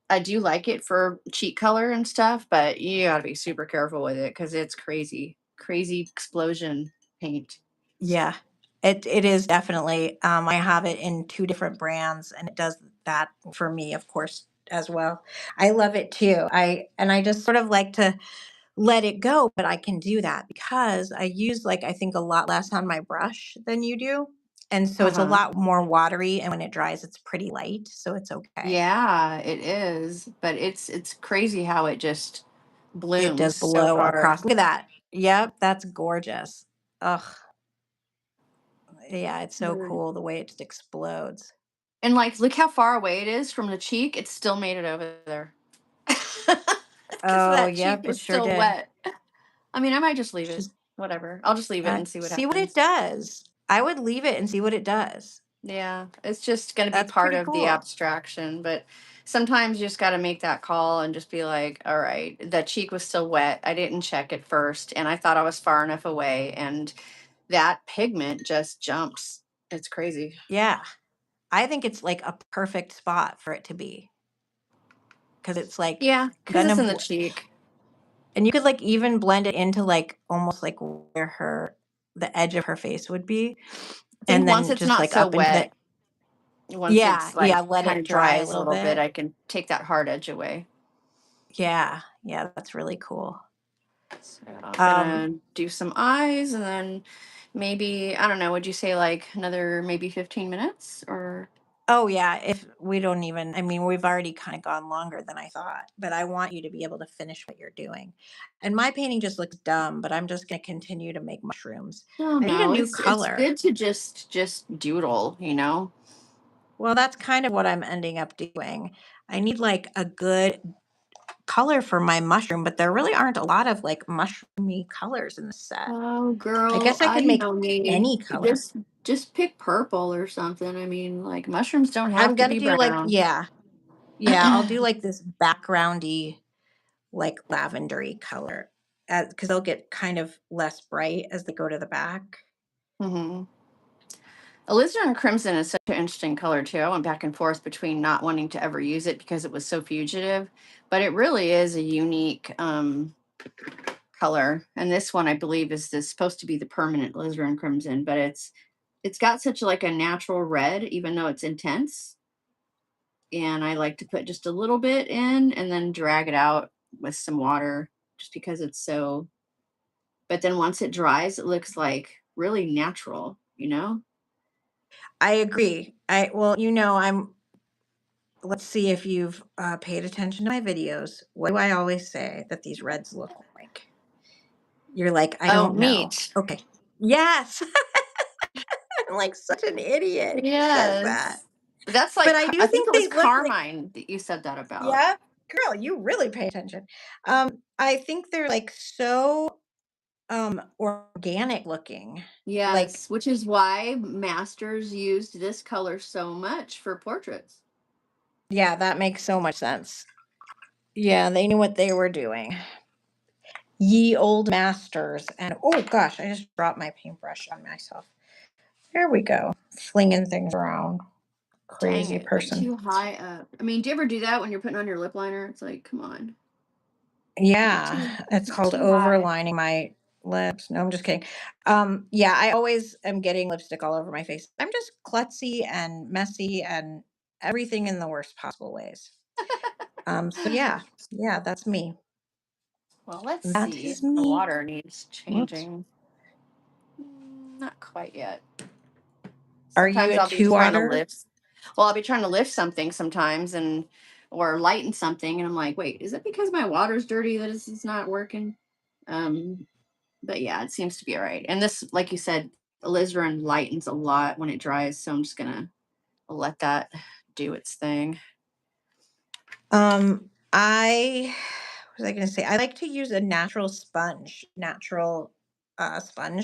[SPEAKER 1] I do like it for cheek color and stuff, but you gotta be super careful with it because it's crazy, crazy explosion paint.
[SPEAKER 2] Yeah. It is definitely. I have it in two different brands and it does that for me, of course, as well. I love it too. I just sort of like to let it go, but I can do that because I use like I think a lot less on my brush than you do. And so it's a
[SPEAKER 1] Uh-huh.
[SPEAKER 2] lot more watery and when it dries it's pretty light, so it's okay.
[SPEAKER 1] Yeah, it is, but it's crazy how it just
[SPEAKER 2] It
[SPEAKER 1] blooms
[SPEAKER 2] does
[SPEAKER 1] so
[SPEAKER 2] blow
[SPEAKER 1] far.
[SPEAKER 2] across. Look at that. Yep, that's gorgeous. Ugh. Yeah, it's so
[SPEAKER 1] Mm.
[SPEAKER 2] cool the way it just explodes.
[SPEAKER 1] And like, look how far away it is from the cheek. It still made it over there. Because
[SPEAKER 2] Oh,
[SPEAKER 1] that cheek
[SPEAKER 2] yep, it
[SPEAKER 1] was
[SPEAKER 2] sure
[SPEAKER 1] still
[SPEAKER 2] did.
[SPEAKER 1] wet. I mean, I might just leave it.
[SPEAKER 2] She's
[SPEAKER 1] Whatever. I'll just leave it and see what
[SPEAKER 2] see what it
[SPEAKER 1] happens.
[SPEAKER 2] does. I would leave it and see what it does.
[SPEAKER 1] Yeah, it's just going to be
[SPEAKER 2] That's
[SPEAKER 1] part
[SPEAKER 2] pretty
[SPEAKER 1] of the
[SPEAKER 2] cool.
[SPEAKER 1] abstraction. But sometimes you just got to make that call and just be like, all right, that cheek was still wet. I didn't check it first. And I thought I was far enough away. And that pigment just jumps. It's crazy.
[SPEAKER 2] Yeah. I think it's like a perfect spot for it to be because it's like
[SPEAKER 1] Yeah, because
[SPEAKER 2] gonna
[SPEAKER 1] it's in the cheek.
[SPEAKER 2] and you could like even blend it into like almost like where the edge of her face would be
[SPEAKER 1] I think
[SPEAKER 2] and
[SPEAKER 1] once
[SPEAKER 2] then
[SPEAKER 1] it's
[SPEAKER 2] just
[SPEAKER 1] not
[SPEAKER 2] like
[SPEAKER 1] so
[SPEAKER 2] up into the
[SPEAKER 1] wet, once
[SPEAKER 2] yeah,
[SPEAKER 1] it's
[SPEAKER 2] yeah,
[SPEAKER 1] like
[SPEAKER 2] let
[SPEAKER 1] kind
[SPEAKER 2] it
[SPEAKER 1] of
[SPEAKER 2] dry a
[SPEAKER 1] dries a
[SPEAKER 2] little
[SPEAKER 1] little bit,
[SPEAKER 2] bit.
[SPEAKER 1] I can take that hard edge away.
[SPEAKER 2] Yeah, yeah, that's really cool.
[SPEAKER 1] So I'm
[SPEAKER 2] Um,
[SPEAKER 1] gonna do some eyes, and then maybe, I don't know, would you say like another maybe 15 minutes or?
[SPEAKER 2] oh yeah, if we don't even, I mean, we've already kind of gone longer than I thought, but I want you to be able to finish what you're doing. And my painting just looks dumb, but I'm just going to continue to make mushrooms.
[SPEAKER 1] No,
[SPEAKER 2] I need a
[SPEAKER 1] no,
[SPEAKER 2] new
[SPEAKER 1] it's
[SPEAKER 2] color.
[SPEAKER 1] good to just doodle.
[SPEAKER 2] Well, that's kind of what I'm ending up doing. I need like a good color for my mushroom, but there really aren't a lot of like mushroomy colors in the set.
[SPEAKER 1] Oh,
[SPEAKER 2] I
[SPEAKER 1] girl,
[SPEAKER 2] guess I could
[SPEAKER 1] you
[SPEAKER 2] make
[SPEAKER 1] know me.
[SPEAKER 2] any color.
[SPEAKER 1] Just pick purple or something. I mean, like mushrooms don't
[SPEAKER 2] I'm
[SPEAKER 1] have to
[SPEAKER 2] gonna
[SPEAKER 1] be
[SPEAKER 2] do like,
[SPEAKER 1] brown.
[SPEAKER 2] yeah, yeah, I'll do like this backgroundy, like lavendery color because they'll get kind of less bright as they go to the back.
[SPEAKER 1] Hmm. Alizarin crimson is such an interesting color too. I went back and forth between not wanting to ever use it because it was so fugitive, but it really is a unique color. And this one, I believe, is this supposed to be the permanent alizarin crimson, but it's got such like a natural red, even though it's intense. And I like to put just a little bit in and then drag it out with some water, just because it's so. But then once it dries, it looks like really natural, you know?
[SPEAKER 2] I agree. Well, let's see if you've paid attention to my videos. What do I always say that these reds look like? You're like, I
[SPEAKER 1] Oh,
[SPEAKER 2] don't know.
[SPEAKER 1] meat.
[SPEAKER 2] Okay. Yes. I'm like such an idiot who says that.
[SPEAKER 1] Yes. That's
[SPEAKER 2] But
[SPEAKER 1] like,
[SPEAKER 2] I do
[SPEAKER 1] I think
[SPEAKER 2] think
[SPEAKER 1] it was
[SPEAKER 2] they look like,
[SPEAKER 1] Carmine that you said that about.
[SPEAKER 2] yeah, girl, you really pay attention. I think they're like so organic looking. Like,
[SPEAKER 1] Yes, which is why masters used this color so much for portraits.
[SPEAKER 2] yeah, that makes so much sense. Yeah, they knew what they were doing. Ye old masters. And oh gosh, I just dropped my paintbrush on myself. There we go. Flinging things around.
[SPEAKER 1] Dang
[SPEAKER 2] Crazy
[SPEAKER 1] it, like
[SPEAKER 2] person.
[SPEAKER 1] too high up. I mean, do you ever do that when you're putting on your lip liner? It's like, come on,
[SPEAKER 2] Yeah, it's
[SPEAKER 1] not
[SPEAKER 2] called
[SPEAKER 1] too high.
[SPEAKER 2] overlining my lips. No, I'm just kidding. Yeah, I always am getting lipstick all over my face. I'm just klutzy and messy and everything in the worst possible ways. So yeah, that's me.
[SPEAKER 1] Well, let's
[SPEAKER 2] That
[SPEAKER 1] see.
[SPEAKER 2] is
[SPEAKER 1] The
[SPEAKER 2] me.
[SPEAKER 1] water needs
[SPEAKER 2] Whoops.
[SPEAKER 1] changing. Not quite yet.
[SPEAKER 2] Are you
[SPEAKER 1] Sometimes
[SPEAKER 2] a
[SPEAKER 1] I'll be
[SPEAKER 2] two
[SPEAKER 1] trying to
[SPEAKER 2] water?
[SPEAKER 1] lift. Well, I'll be trying to lift something sometimes and or lighten something, and I'm like, wait, is it because my water's dirty that it's not working? Um, but yeah, it seems to be all right. And this, like you said, alizarin lightens a lot when it dries, so I'm just gonna let that do its thing.
[SPEAKER 2] I what was I gonna say? I like to use a natural sponge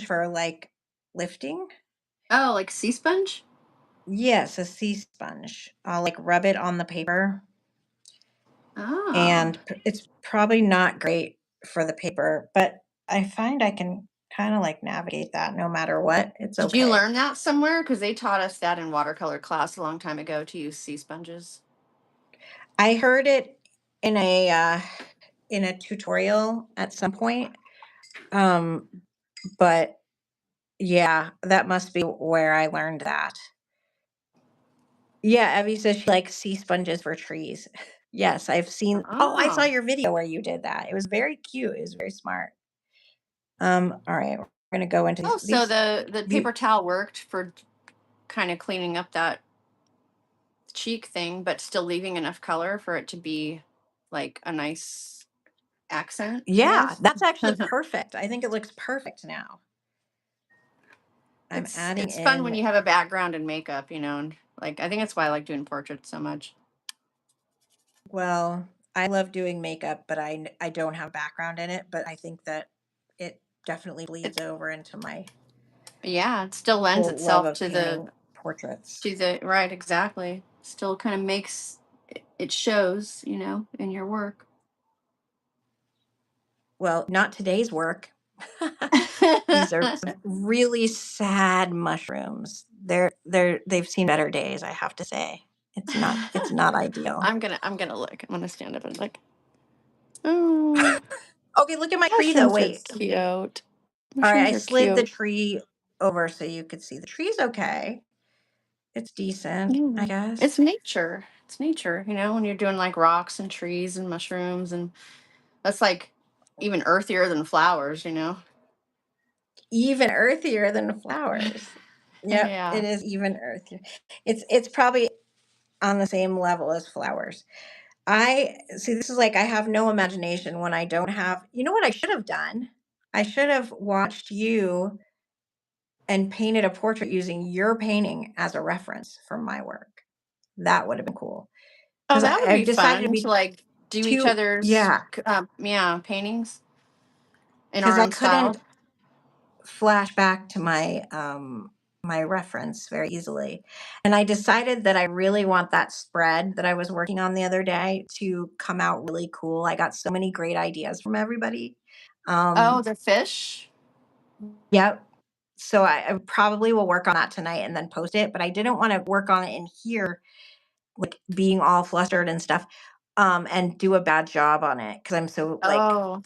[SPEAKER 2] for like lifting.
[SPEAKER 1] Oh, like sea sponge?
[SPEAKER 2] Yes, a sea sponge. I'll like rub it on the paper,
[SPEAKER 1] Oh.
[SPEAKER 2] and it's probably not great for the paper, but I find I can kind of like navigate that no matter what. It's
[SPEAKER 1] Did you
[SPEAKER 2] okay.
[SPEAKER 1] learn that somewhere? Because they taught us that in watercolor class a long time ago to use sea sponges.
[SPEAKER 2] I heard it in a tutorial at some point. Um, but yeah, that must be where I learned that. Yeah, Evie says she likes sea sponges for trees. Yes, I've seen. Oh, I saw
[SPEAKER 1] Oh.
[SPEAKER 2] your video where you did that. It was very cute. It was very smart. All right, we're gonna go into
[SPEAKER 1] Oh, so the
[SPEAKER 2] you
[SPEAKER 1] paper towel worked for kind of cleaning up that cheek thing, but still leaving enough color for it to be like a nice accent, I
[SPEAKER 2] yeah,
[SPEAKER 1] guess.
[SPEAKER 2] that's actually perfect. I think it looks perfect now. I'm
[SPEAKER 1] it's
[SPEAKER 2] adding
[SPEAKER 1] it's fun when
[SPEAKER 2] in,
[SPEAKER 1] you have a background in makeup, and like I think that's why I like doing portraits so much.
[SPEAKER 2] well, I love doing makeup, but I don't have background in it, but I think that it definitely bleeds
[SPEAKER 1] It
[SPEAKER 2] over into my
[SPEAKER 1] Yeah, it still lends
[SPEAKER 2] whole love
[SPEAKER 1] itself
[SPEAKER 2] of painting portraits.
[SPEAKER 1] to the right, exactly. Still kind of makes it shows, in your work.
[SPEAKER 2] Well, not today's work. These are some really sad mushrooms. They've seen better days, I have to say. It's not ideal.
[SPEAKER 1] I'm gonna look. I'm gonna stand up and look. Oh,
[SPEAKER 2] Okay, look at my tree though.
[SPEAKER 1] mushrooms are
[SPEAKER 2] Wait.
[SPEAKER 1] cute.
[SPEAKER 2] All right, I
[SPEAKER 1] Mushrooms are
[SPEAKER 2] slid the
[SPEAKER 1] cute.
[SPEAKER 2] tree over so you could see. The tree's okay. It's decent, I
[SPEAKER 1] Yeah.
[SPEAKER 2] guess.
[SPEAKER 1] It's nature. It's nature, when you're doing like rocks and trees and mushrooms, and that's like even earthier than flowers.
[SPEAKER 2] Even earthier than flowers. Yep, it
[SPEAKER 1] Yeah.
[SPEAKER 2] is even earthier. It's probably on the same level as flowers. I see, this is like I have no imagination when I don't have. You know what I should have done? I should have watched you and painted a portrait using your painting as a reference for my work. That would have been cool.
[SPEAKER 1] Oh,
[SPEAKER 2] Because
[SPEAKER 1] that would
[SPEAKER 2] I've
[SPEAKER 1] be
[SPEAKER 2] decided to
[SPEAKER 1] fun to
[SPEAKER 2] be
[SPEAKER 1] like do each
[SPEAKER 2] too,
[SPEAKER 1] other's
[SPEAKER 2] yeah,
[SPEAKER 1] yeah, paintings in
[SPEAKER 2] because
[SPEAKER 1] our
[SPEAKER 2] I
[SPEAKER 1] own style.
[SPEAKER 2] couldn't flash back to my reference very easily. And I decided that I really want that spread that I was working on the other day to come out really cool. I got so many great ideas from everybody.
[SPEAKER 1] Oh,
[SPEAKER 2] Um,
[SPEAKER 1] the fish.
[SPEAKER 2] yep. So I probably will work on that tonight and then post it, but I didn't want to work on it in here, like being all flustered and stuff, and do a bad job on it because I'm so like
[SPEAKER 1] Oh,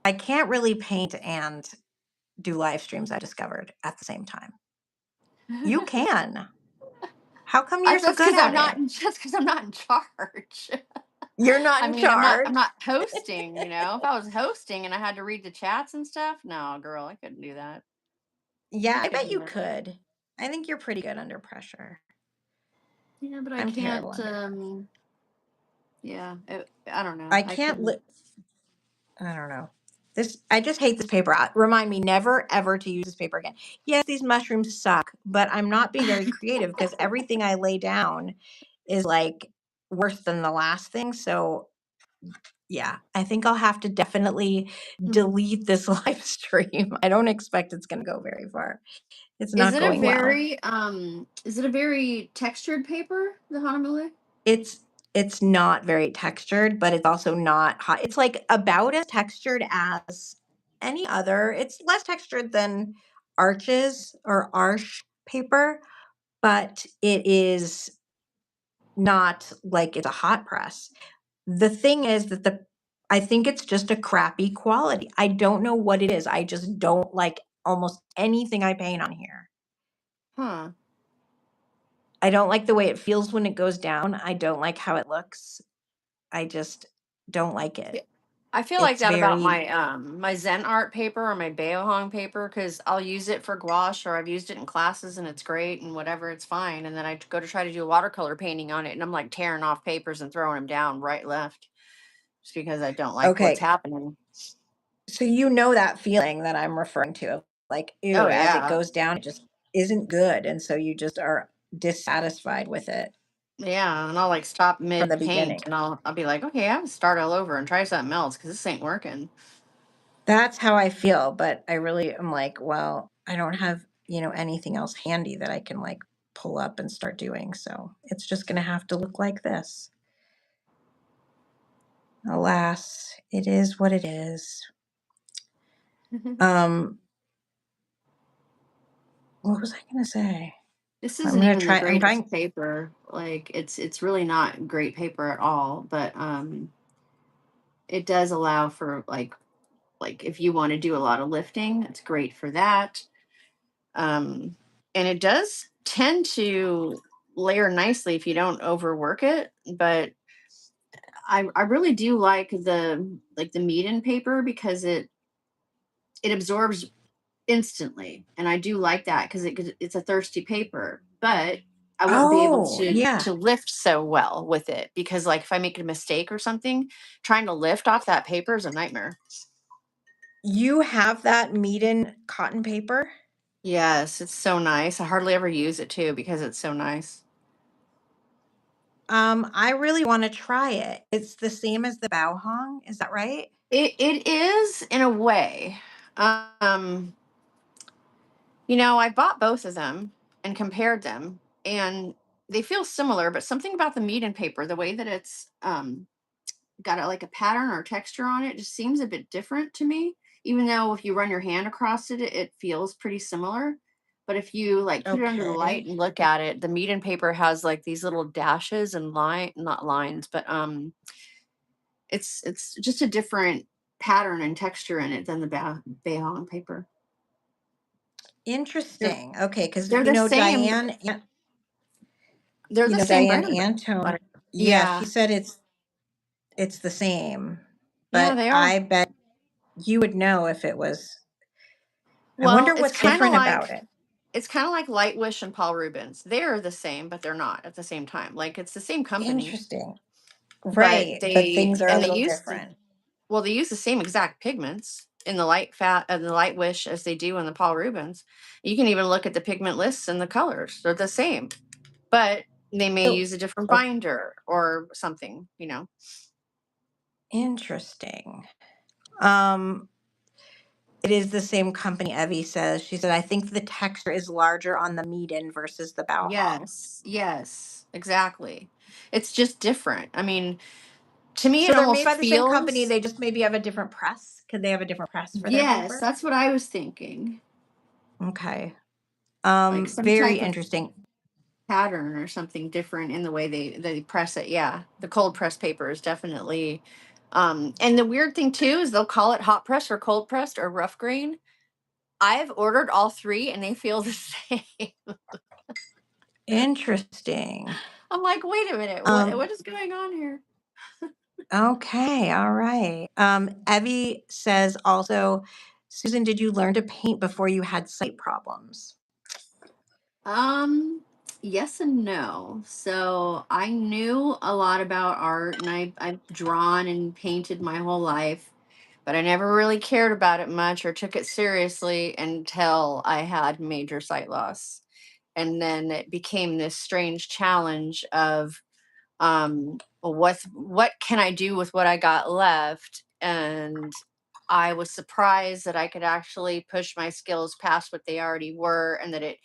[SPEAKER 2] I can't really paint and do live streams. I discovered at the same time. You can. How come
[SPEAKER 1] I
[SPEAKER 2] you're so
[SPEAKER 1] that's
[SPEAKER 2] good
[SPEAKER 1] because I'm
[SPEAKER 2] at
[SPEAKER 1] not
[SPEAKER 2] it?
[SPEAKER 1] in just because I'm not in charge.
[SPEAKER 2] You're not
[SPEAKER 1] I
[SPEAKER 2] in
[SPEAKER 1] mean, I'm
[SPEAKER 2] charge.
[SPEAKER 1] not hosting, you know? If I was hosting and I had to read the chats and stuff, no, girl, I couldn't do that.
[SPEAKER 2] Yeah, I bet
[SPEAKER 1] Couldn't do
[SPEAKER 2] you
[SPEAKER 1] that.
[SPEAKER 2] could. I think you're pretty good under pressure.
[SPEAKER 1] Yeah, but I
[SPEAKER 2] I'm terrible
[SPEAKER 1] can't,
[SPEAKER 2] under pressure.
[SPEAKER 1] yeah, I don't know.
[SPEAKER 2] I
[SPEAKER 1] I
[SPEAKER 2] can't
[SPEAKER 1] couldn't.
[SPEAKER 2] I don't know. This I just hate this paper. Remind me never ever to use this paper again. Yes, these mushrooms suck, but I'm not being very creative because everything I lay down is like worse than the last thing. So yeah, I think I'll have to definitely
[SPEAKER 1] Mhm.
[SPEAKER 2] delete this live stream. I don't expect it's going to go very far. It's
[SPEAKER 1] Is
[SPEAKER 2] not
[SPEAKER 1] it a
[SPEAKER 2] going well.
[SPEAKER 1] very textured paper, the Honolulu?
[SPEAKER 2] It's it's not very textured, but it's also not hot. It's like about as textured as any other. It's less textured than arches or arch paper, but it is not like it's a hot press. The thing is that the I think it's just a crappy quality. I don't know what it is. I just don't like almost anything I paint on here.
[SPEAKER 1] Huh.
[SPEAKER 2] I don't like the way it feels when it goes down. I don't like how it looks. I just don't like
[SPEAKER 1] Yeah.
[SPEAKER 2] it.
[SPEAKER 1] I feel like
[SPEAKER 2] It's
[SPEAKER 1] that about
[SPEAKER 2] very
[SPEAKER 1] my Zen art paper or my Beohong paper because I'll use it for gouache or I've used it in classes and it's great and whatever, it's fine. And then I go to try to do a watercolor painting on it and I'm like tearing off papers and throwing them down right, left, just because I don't like what's
[SPEAKER 2] okay.
[SPEAKER 1] happening.
[SPEAKER 2] So you know that feeling that I'm referring to. Like, ew,
[SPEAKER 1] Oh
[SPEAKER 2] as it
[SPEAKER 1] yeah.
[SPEAKER 2] goes down, it just isn't good. And so you just are dissatisfied with it
[SPEAKER 1] Yeah. And I'll like stop
[SPEAKER 2] from the
[SPEAKER 1] mid paint
[SPEAKER 2] beginning.
[SPEAKER 1] and I'll be like, okay, I have to start all over and try something else because this ain't working.
[SPEAKER 2] That's how I feel, but I really am like, well, I don't have, anything else handy that I can like pull up and start doing. So it's just going to have to look like this. Alas, it is what it is. Um, what was I going to say?
[SPEAKER 1] This
[SPEAKER 2] I'm
[SPEAKER 1] isn't
[SPEAKER 2] going to
[SPEAKER 1] even the
[SPEAKER 2] try. I'm
[SPEAKER 1] greatest
[SPEAKER 2] trying.
[SPEAKER 1] paper. Like it's really not great paper at all, but it does allow for like if you want to do a lot of lifting, it's great for that. Um and it does tend to layer nicely if you don't overwork it, but I really do like the meat paper because it absorbs instantly, and I do like that because it's a thirsty paper, but I wouldn't be able
[SPEAKER 2] Oh, yeah.
[SPEAKER 1] to lift so well with it because like if I make a mistake or something, trying to lift off that paper is a nightmare.
[SPEAKER 2] You have that Meeden cotton paper?
[SPEAKER 1] Yes, it's so nice. I hardly ever use it too because it's so nice.
[SPEAKER 2] I really want to try it. It's the same as the Bao is that right?
[SPEAKER 1] It is in a way. Um, I bought both of them and compared them, and they feel similar, but something about the meat paper, the way that it's got like a pattern or texture on it, just seems a bit different to me. Even though if you run your hand across it, it feels pretty similar. But if you like put it under the light
[SPEAKER 2] Okay.
[SPEAKER 1] and look at it, the paper has like these little dashes and not lines, but it's just a different pattern and texture in it than the Behong paper. They're
[SPEAKER 2] Interesting. Okay, because
[SPEAKER 1] they're the same. They're the same
[SPEAKER 2] Diane
[SPEAKER 1] brand.
[SPEAKER 2] Antone, yeah, she
[SPEAKER 1] Yeah,
[SPEAKER 2] said it's the same,
[SPEAKER 1] yeah,
[SPEAKER 2] but
[SPEAKER 1] they are.
[SPEAKER 2] I bet you would know if it was. I
[SPEAKER 1] Well,
[SPEAKER 2] wonder what's different about it.
[SPEAKER 1] it's kind of like Light Wish and Paul Rubens. They're the same, but they're not at the same time. Like it's the same company,
[SPEAKER 2] Interesting.
[SPEAKER 1] but
[SPEAKER 2] Right, but things are a
[SPEAKER 1] they
[SPEAKER 2] little
[SPEAKER 1] use
[SPEAKER 2] different.
[SPEAKER 1] they use the same exact pigments in the Light Wish as they do in the Paul Rubens. You can even look at the pigment lists and the colors; they're the same, but they may
[SPEAKER 2] So,
[SPEAKER 1] use a different
[SPEAKER 2] okay,
[SPEAKER 1] binder or something.
[SPEAKER 2] interesting. Um, it is the same company, Evie says. She said, I think the texture is larger on the Meeden versus the Bao.
[SPEAKER 1] Yes, yes, exactly. It's just different. I mean, to me,
[SPEAKER 2] So
[SPEAKER 1] it
[SPEAKER 2] they're made
[SPEAKER 1] almost
[SPEAKER 2] by the same company,
[SPEAKER 1] feels.
[SPEAKER 2] they just maybe have a different press? Could they have a different press for their
[SPEAKER 1] Yes,
[SPEAKER 2] paper?
[SPEAKER 1] that's what I was thinking.
[SPEAKER 2] Okay.
[SPEAKER 1] like some
[SPEAKER 2] Very
[SPEAKER 1] type of
[SPEAKER 2] interesting.
[SPEAKER 1] pattern or something different in the way they press it. Yeah, the cold press paper is definitely. And the weird thing too is they'll call it hot press or cold pressed or rough grain. I've ordered all three and they feel the same.
[SPEAKER 2] Interesting.
[SPEAKER 1] I'm like, wait a minute,
[SPEAKER 2] Um,
[SPEAKER 1] what is going on here?
[SPEAKER 2] okay, all right. Evie says also, Susan, did you learn to paint before you had sight problems?
[SPEAKER 1] Um, yes and no. So I knew a lot about art and I've drawn and painted my whole life, but I never really cared about it much or took it seriously until I had major sight loss. And then it became this strange challenge of well, what can I do with what I got left? And I was surprised that I could actually push my skills past what they already were and that it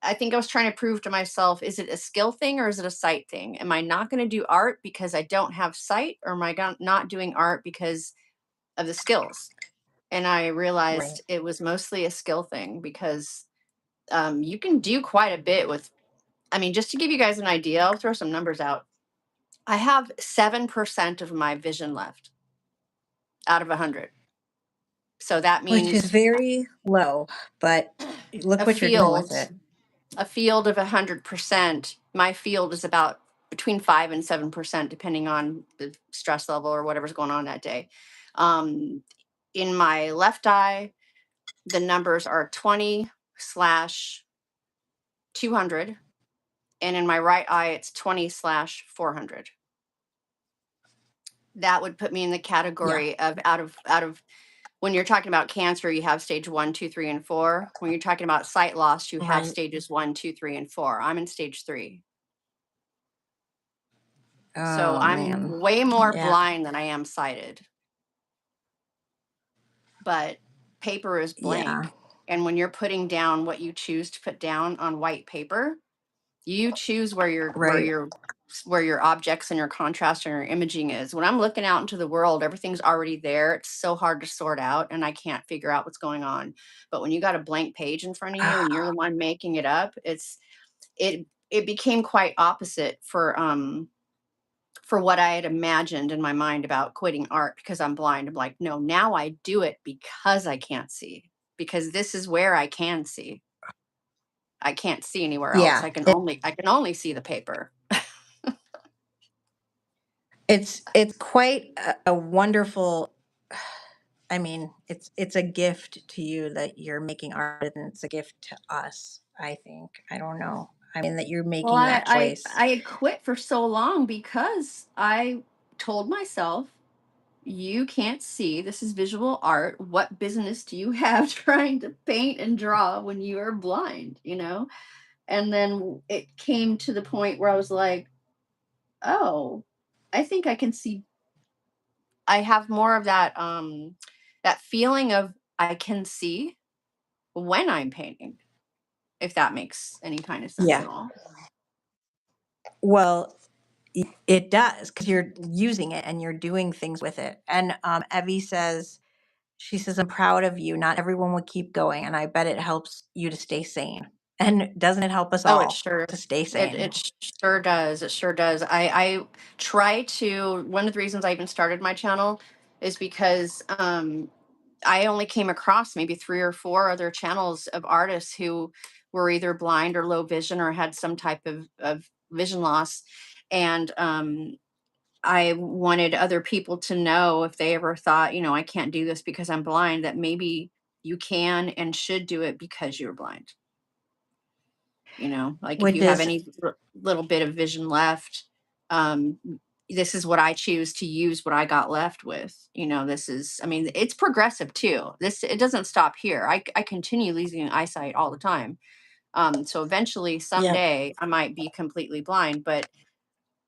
[SPEAKER 1] I think I was trying to prove to myself, is it a skill thing or is it a sight thing? Am I not going to do art because I don't have sight, or am I not doing art because of the skills? And I
[SPEAKER 2] Right.
[SPEAKER 1] realized it was mostly a skill thing because you can do quite a bit with, I mean, just to give you guys an idea, I'll throw some numbers out. I have 7% of my vision left out of 100. So that
[SPEAKER 2] Which is
[SPEAKER 1] means
[SPEAKER 2] very low, but
[SPEAKER 1] a
[SPEAKER 2] look what you're doing with
[SPEAKER 1] field
[SPEAKER 2] it.
[SPEAKER 1] a field of 100%, my field is about between 5 and 7%, depending on the stress level or whatever's going on that day. Um, in my left eye, the numbers are 20 slash 200. And in my right eye, it's 20 slash 400. That would put me in the
[SPEAKER 2] Yeah,
[SPEAKER 1] category of out of when you're talking about cancer, you have stage 1, 2, 3, and 4. When you're talking about sight loss, you have
[SPEAKER 2] right.
[SPEAKER 1] stages 1, 2, 3, and 4. I'm in stage 3. So
[SPEAKER 2] Oh
[SPEAKER 1] I'm
[SPEAKER 2] man.
[SPEAKER 1] way more
[SPEAKER 2] Yeah,
[SPEAKER 1] blind than I am sighted, but paper is
[SPEAKER 2] yeah,
[SPEAKER 1] blank. And when you're putting down what you choose to put down on white paper, you choose
[SPEAKER 2] right.
[SPEAKER 1] where your objects and your contrast and your imaging is. When I'm looking out into the world, everything's already there. It's so hard to sort out and I can't figure out what's going on. But when you got a blank page in front of you and you're the one making it up, it became quite opposite for what I had imagined in my mind about quitting art because I'm blind. I'm like, no, now I do it because I can't see, because this is where I can see. I can't see anywhere else.
[SPEAKER 2] Yeah,
[SPEAKER 1] I can only see the paper.
[SPEAKER 2] it's quite a wonderful. I mean, it's a gift to you that you're making art, and it's a gift to us. I think. I don't know. I mean, that you're
[SPEAKER 1] Well,
[SPEAKER 2] making
[SPEAKER 1] I,
[SPEAKER 2] that
[SPEAKER 1] I
[SPEAKER 2] choice.
[SPEAKER 1] I had quit for so long because I told myself, you can't see. This is visual art. What business do you have trying to paint and draw when you are blind? And then it came to the point where I was like, oh, I think I can see. I have more of that feeling of I can see when I'm painting, if that makes any kind of sense
[SPEAKER 2] Yeah.
[SPEAKER 1] at all.
[SPEAKER 2] Well, it does because you're using it and you're doing things with it. And Evie says, she says, I'm proud of you. Not everyone will keep going. And I bet it helps you to stay sane. And doesn't it help us
[SPEAKER 1] Oh, it
[SPEAKER 2] all
[SPEAKER 1] sure
[SPEAKER 2] to stay
[SPEAKER 1] it
[SPEAKER 2] sane?
[SPEAKER 1] it sure does. It sure does. I try to. One of the reasons I even started my channel is because I only came across maybe 3 or 4 other channels of artists who were either blind or low vision or had some type of vision loss. And I wanted other people to know, if they ever thought, I can't do this because I'm blind, that maybe you can and should do it because you're blind. Like if
[SPEAKER 2] Which
[SPEAKER 1] you have
[SPEAKER 2] is,
[SPEAKER 1] any little bit of vision left, um, this is what I choose to use what I got left with. This is, I mean, it's progressive too. It doesn't stop here. I continue losing eyesight all the time. So eventually,
[SPEAKER 2] yeah,
[SPEAKER 1] someday, I might be completely blind, but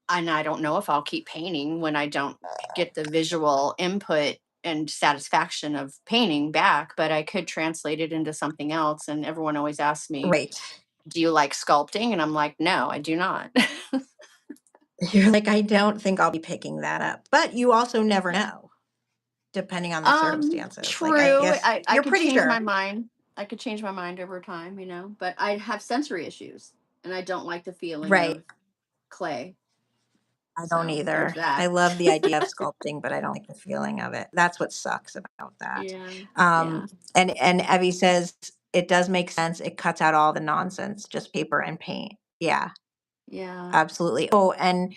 [SPEAKER 1] and I don't know if I'll keep painting when I don't get the visual input and satisfaction of painting back, but I could translate it into something else. And everyone always asks me,
[SPEAKER 2] right.
[SPEAKER 1] do you like sculpting? And I'm like, no, I do not.
[SPEAKER 2] You're like, I don't think I'll be picking that up. But you also never know, depending on the circumstances. Like, I
[SPEAKER 1] True.
[SPEAKER 2] guess
[SPEAKER 1] I
[SPEAKER 2] you're
[SPEAKER 1] could
[SPEAKER 2] pretty
[SPEAKER 1] change my
[SPEAKER 2] sure.
[SPEAKER 1] mind. I could change my mind over time, but I have sensory issues and I don't like the feeling
[SPEAKER 2] Right.
[SPEAKER 1] of clay.
[SPEAKER 2] I don't
[SPEAKER 1] So there's
[SPEAKER 2] either. I
[SPEAKER 1] that.
[SPEAKER 2] love the idea of sculpting, but I don't like the feeling of it. That's what sucks about that.
[SPEAKER 1] Yeah. Yeah.
[SPEAKER 2] Um, and Evie says it does make sense. It cuts out all the nonsense, just paper and paint. Yeah,
[SPEAKER 1] Yeah.
[SPEAKER 2] absolutely. Oh, and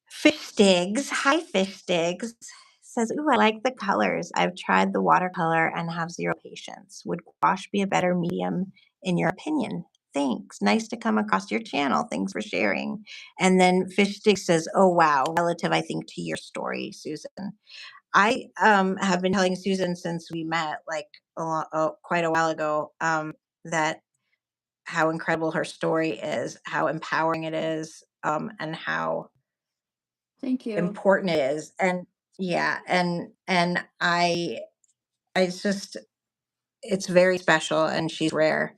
[SPEAKER 2] Fish Stigs, hi Fish Stigs, says, "Ooh, I like the colors. I've tried the watercolor and have zero patience. Would gouache be a better medium in your opinion? Thanks. Nice to come across your channel. Thanks for sharing." And then Fish Stigs says, "Oh wow, relative, I think, to your story, Susan. I have been telling Susan since we met, like quite a while ago, that how incredible her story is, how empowering it is, and how
[SPEAKER 1] Thank you.
[SPEAKER 2] important it is. And yeah, and it's just, it's very special and she's rare.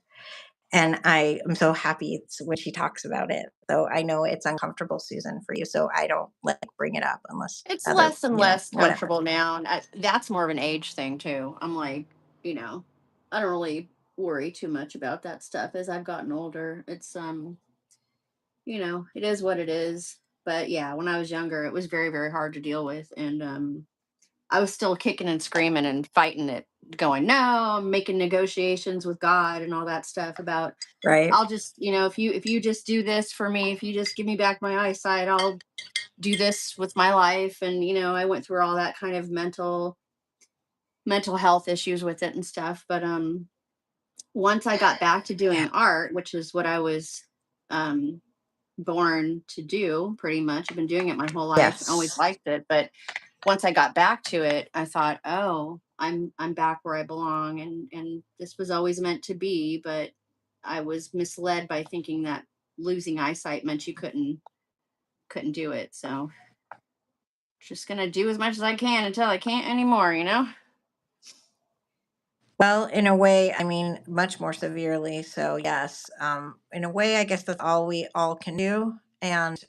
[SPEAKER 2] And I am so happy when she talks about it. So I know it's uncomfortable, Susan, for you. So I don't like bring it up unless
[SPEAKER 1] It's
[SPEAKER 2] other,
[SPEAKER 1] less and less
[SPEAKER 2] whatever.
[SPEAKER 1] comfortable now. And that's more of an age thing too. I'm like, you know, I don't really worry too much about that stuff as I've gotten older. It's it is what it is. But yeah, when I was younger, it was very, very hard to deal with. And I was still kicking and screaming and fighting it, going, no, I'm making negotiations with God and all that stuff about
[SPEAKER 2] Right.
[SPEAKER 1] I'll just, if you just do this for me, if you just give me back my eyesight, I'll do this with my life. And I went through all that kind of mental health issues with it and stuff. But once I got back to
[SPEAKER 2] Yeah.
[SPEAKER 1] doing art, which is what I was um born to do, pretty much. I've been doing it my whole life and always
[SPEAKER 2] Yes.
[SPEAKER 1] liked it. But once I got back to it, I thought, oh, I'm back where I belong, and this was always meant to be. But I was misled by thinking that losing eyesight meant you couldn't do it. So just gonna do as much as I can until I can't anymore.
[SPEAKER 2] Well, in a way, I mean, much more severely. So yes, in a way, I guess that's all we all can do. And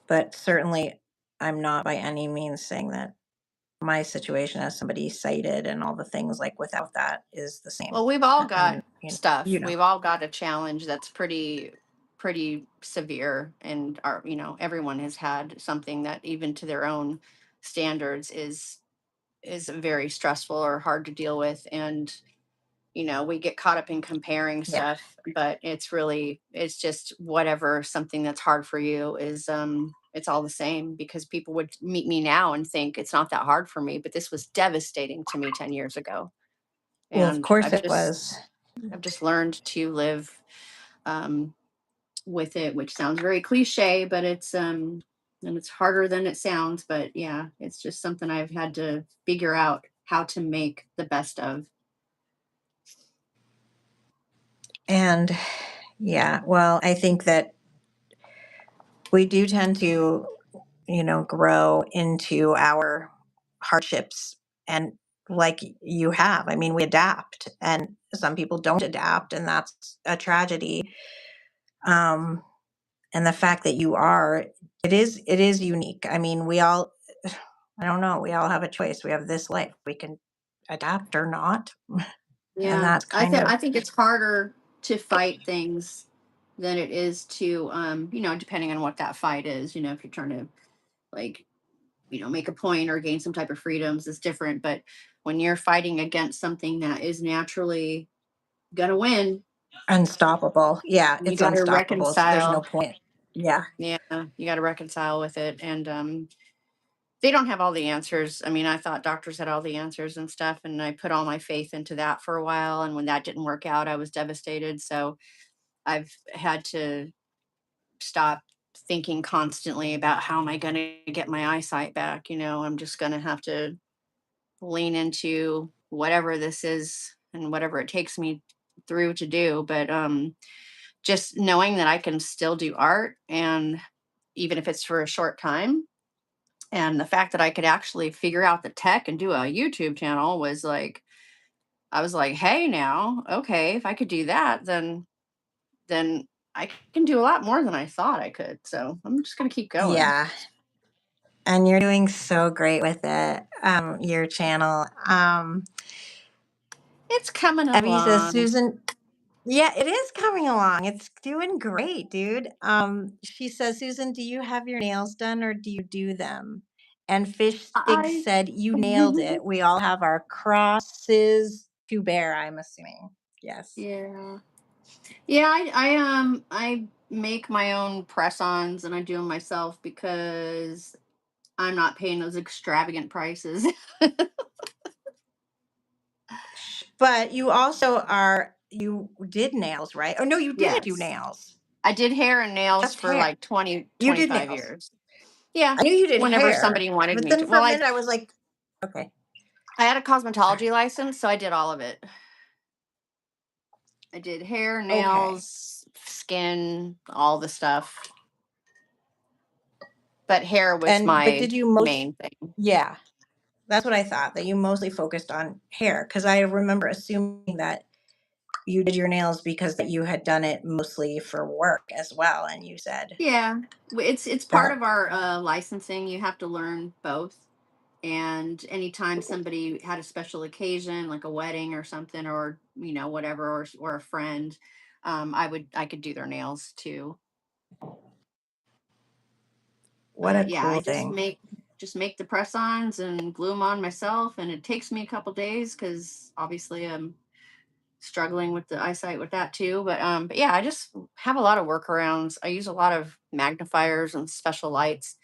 [SPEAKER 2] but certainly, I'm not by any means saying that my situation as somebody sighted and all the things like without that is the same.
[SPEAKER 1] Well, we've all
[SPEAKER 2] And
[SPEAKER 1] got stuff.
[SPEAKER 2] you know,
[SPEAKER 1] We've all got a challenge that's pretty severe, and everyone has had something that even to their own standards is very stressful or hard to deal with. And we get caught up in comparing
[SPEAKER 2] yeah.
[SPEAKER 1] stuff, but it's just whatever something that's hard for you is it's all the same, because people would meet me now and think it's not that hard for me, but this was devastating to me 10 years ago.
[SPEAKER 2] Well, of
[SPEAKER 1] And
[SPEAKER 2] course
[SPEAKER 1] I've
[SPEAKER 2] it
[SPEAKER 1] just
[SPEAKER 2] was.
[SPEAKER 1] I've just learned to live um, with it, which sounds very cliche, but it's harder than it sounds. But yeah, it's just something I've had to figure out how to make the best of.
[SPEAKER 2] And yeah, well, I think that we do tend to, grow into our hardships and like you have. I mean, we adapt and some people don't adapt and that's a tragedy. Um and the fact that you are, it is unique. I mean, we all, I don't know, we all have a choice. We have this life. We can adapt or not. And
[SPEAKER 1] Yeah,
[SPEAKER 2] that's
[SPEAKER 1] I
[SPEAKER 2] kind
[SPEAKER 1] think
[SPEAKER 2] of,
[SPEAKER 1] I think it's harder to fight things than it is to depending on what that fight is. If you're trying to, like, make a point or gain some type of freedoms, is different. But when you're fighting against something that is naturally gonna win,
[SPEAKER 2] unstoppable. Yeah,
[SPEAKER 1] you
[SPEAKER 2] it's
[SPEAKER 1] got to
[SPEAKER 2] unstoppable. There's no
[SPEAKER 1] reconcile.
[SPEAKER 2] point. Yeah.
[SPEAKER 1] Yeah, you got to reconcile with it. And they don't have all the answers. I mean, I thought doctors had all the answers and stuff, and I put all my faith into that for a while. And when that didn't work out, I was devastated. So I've had to stop thinking constantly about how am I going to get my eyesight back. I'm just going to have to lean into whatever this is and whatever it takes me through to do. But just knowing that I can still do art, and even if it's for a short time, and the fact that I could actually figure out the tech and do a YouTube channel was like, I was like, hey, now, okay, if I could do that, then I can do a lot more than I thought I could. So I'm just gonna keep going.
[SPEAKER 2] Yeah. And you're doing so great with it, your channel.
[SPEAKER 1] It's coming
[SPEAKER 2] Abby says,
[SPEAKER 1] along.
[SPEAKER 2] Susan, yeah, it is coming along. It's doing great, dude. She says, Susan, do you have your nails done or do you do them? And Fish Sticks
[SPEAKER 1] I
[SPEAKER 2] said, you nailed it. We all have our crosses to bear, I'm assuming. Yes.
[SPEAKER 1] yeah. Yeah, I make my own press-ons and I do them myself because I'm not paying those extravagant prices.
[SPEAKER 2] But you also you did nails, right? Oh, no, you didn't do
[SPEAKER 1] Yes.
[SPEAKER 2] nails.
[SPEAKER 1] I did hair and nails
[SPEAKER 2] Just
[SPEAKER 1] for
[SPEAKER 2] hair.
[SPEAKER 1] like 20,
[SPEAKER 2] You did
[SPEAKER 1] 25
[SPEAKER 2] nails.
[SPEAKER 1] years. Yeah,
[SPEAKER 2] I knew you did
[SPEAKER 1] whenever
[SPEAKER 2] hair,
[SPEAKER 1] somebody wanted
[SPEAKER 2] but
[SPEAKER 1] me to.
[SPEAKER 2] then for a
[SPEAKER 1] Well,
[SPEAKER 2] minute I was like, okay.
[SPEAKER 1] I had a
[SPEAKER 2] All right.
[SPEAKER 1] cosmetology license, so I did all of it. I did hair,
[SPEAKER 2] Okay.
[SPEAKER 1] nails, skin, all the stuff. But hair was
[SPEAKER 2] But
[SPEAKER 1] my
[SPEAKER 2] did you most
[SPEAKER 1] main thing.
[SPEAKER 2] yeah, that's what I thought, that you mostly focused on hair, because I remember assuming that you did your nails because that you had done it mostly for work as well, and you said
[SPEAKER 1] Yeah, it's part
[SPEAKER 2] that
[SPEAKER 1] of our licensing. You have to learn both. And anytime somebody had a special occasion, like a wedding or something, or whatever, or a friend, I could do their nails too.
[SPEAKER 2] what a
[SPEAKER 1] But yeah,
[SPEAKER 2] cool
[SPEAKER 1] I just
[SPEAKER 2] thing.
[SPEAKER 1] make the press-ons and glue them on myself, and it takes me a couple days because obviously I'm struggling with the eyesight with that too. But yeah, I just have a lot of workarounds. I use a lot of magnifiers and special lights.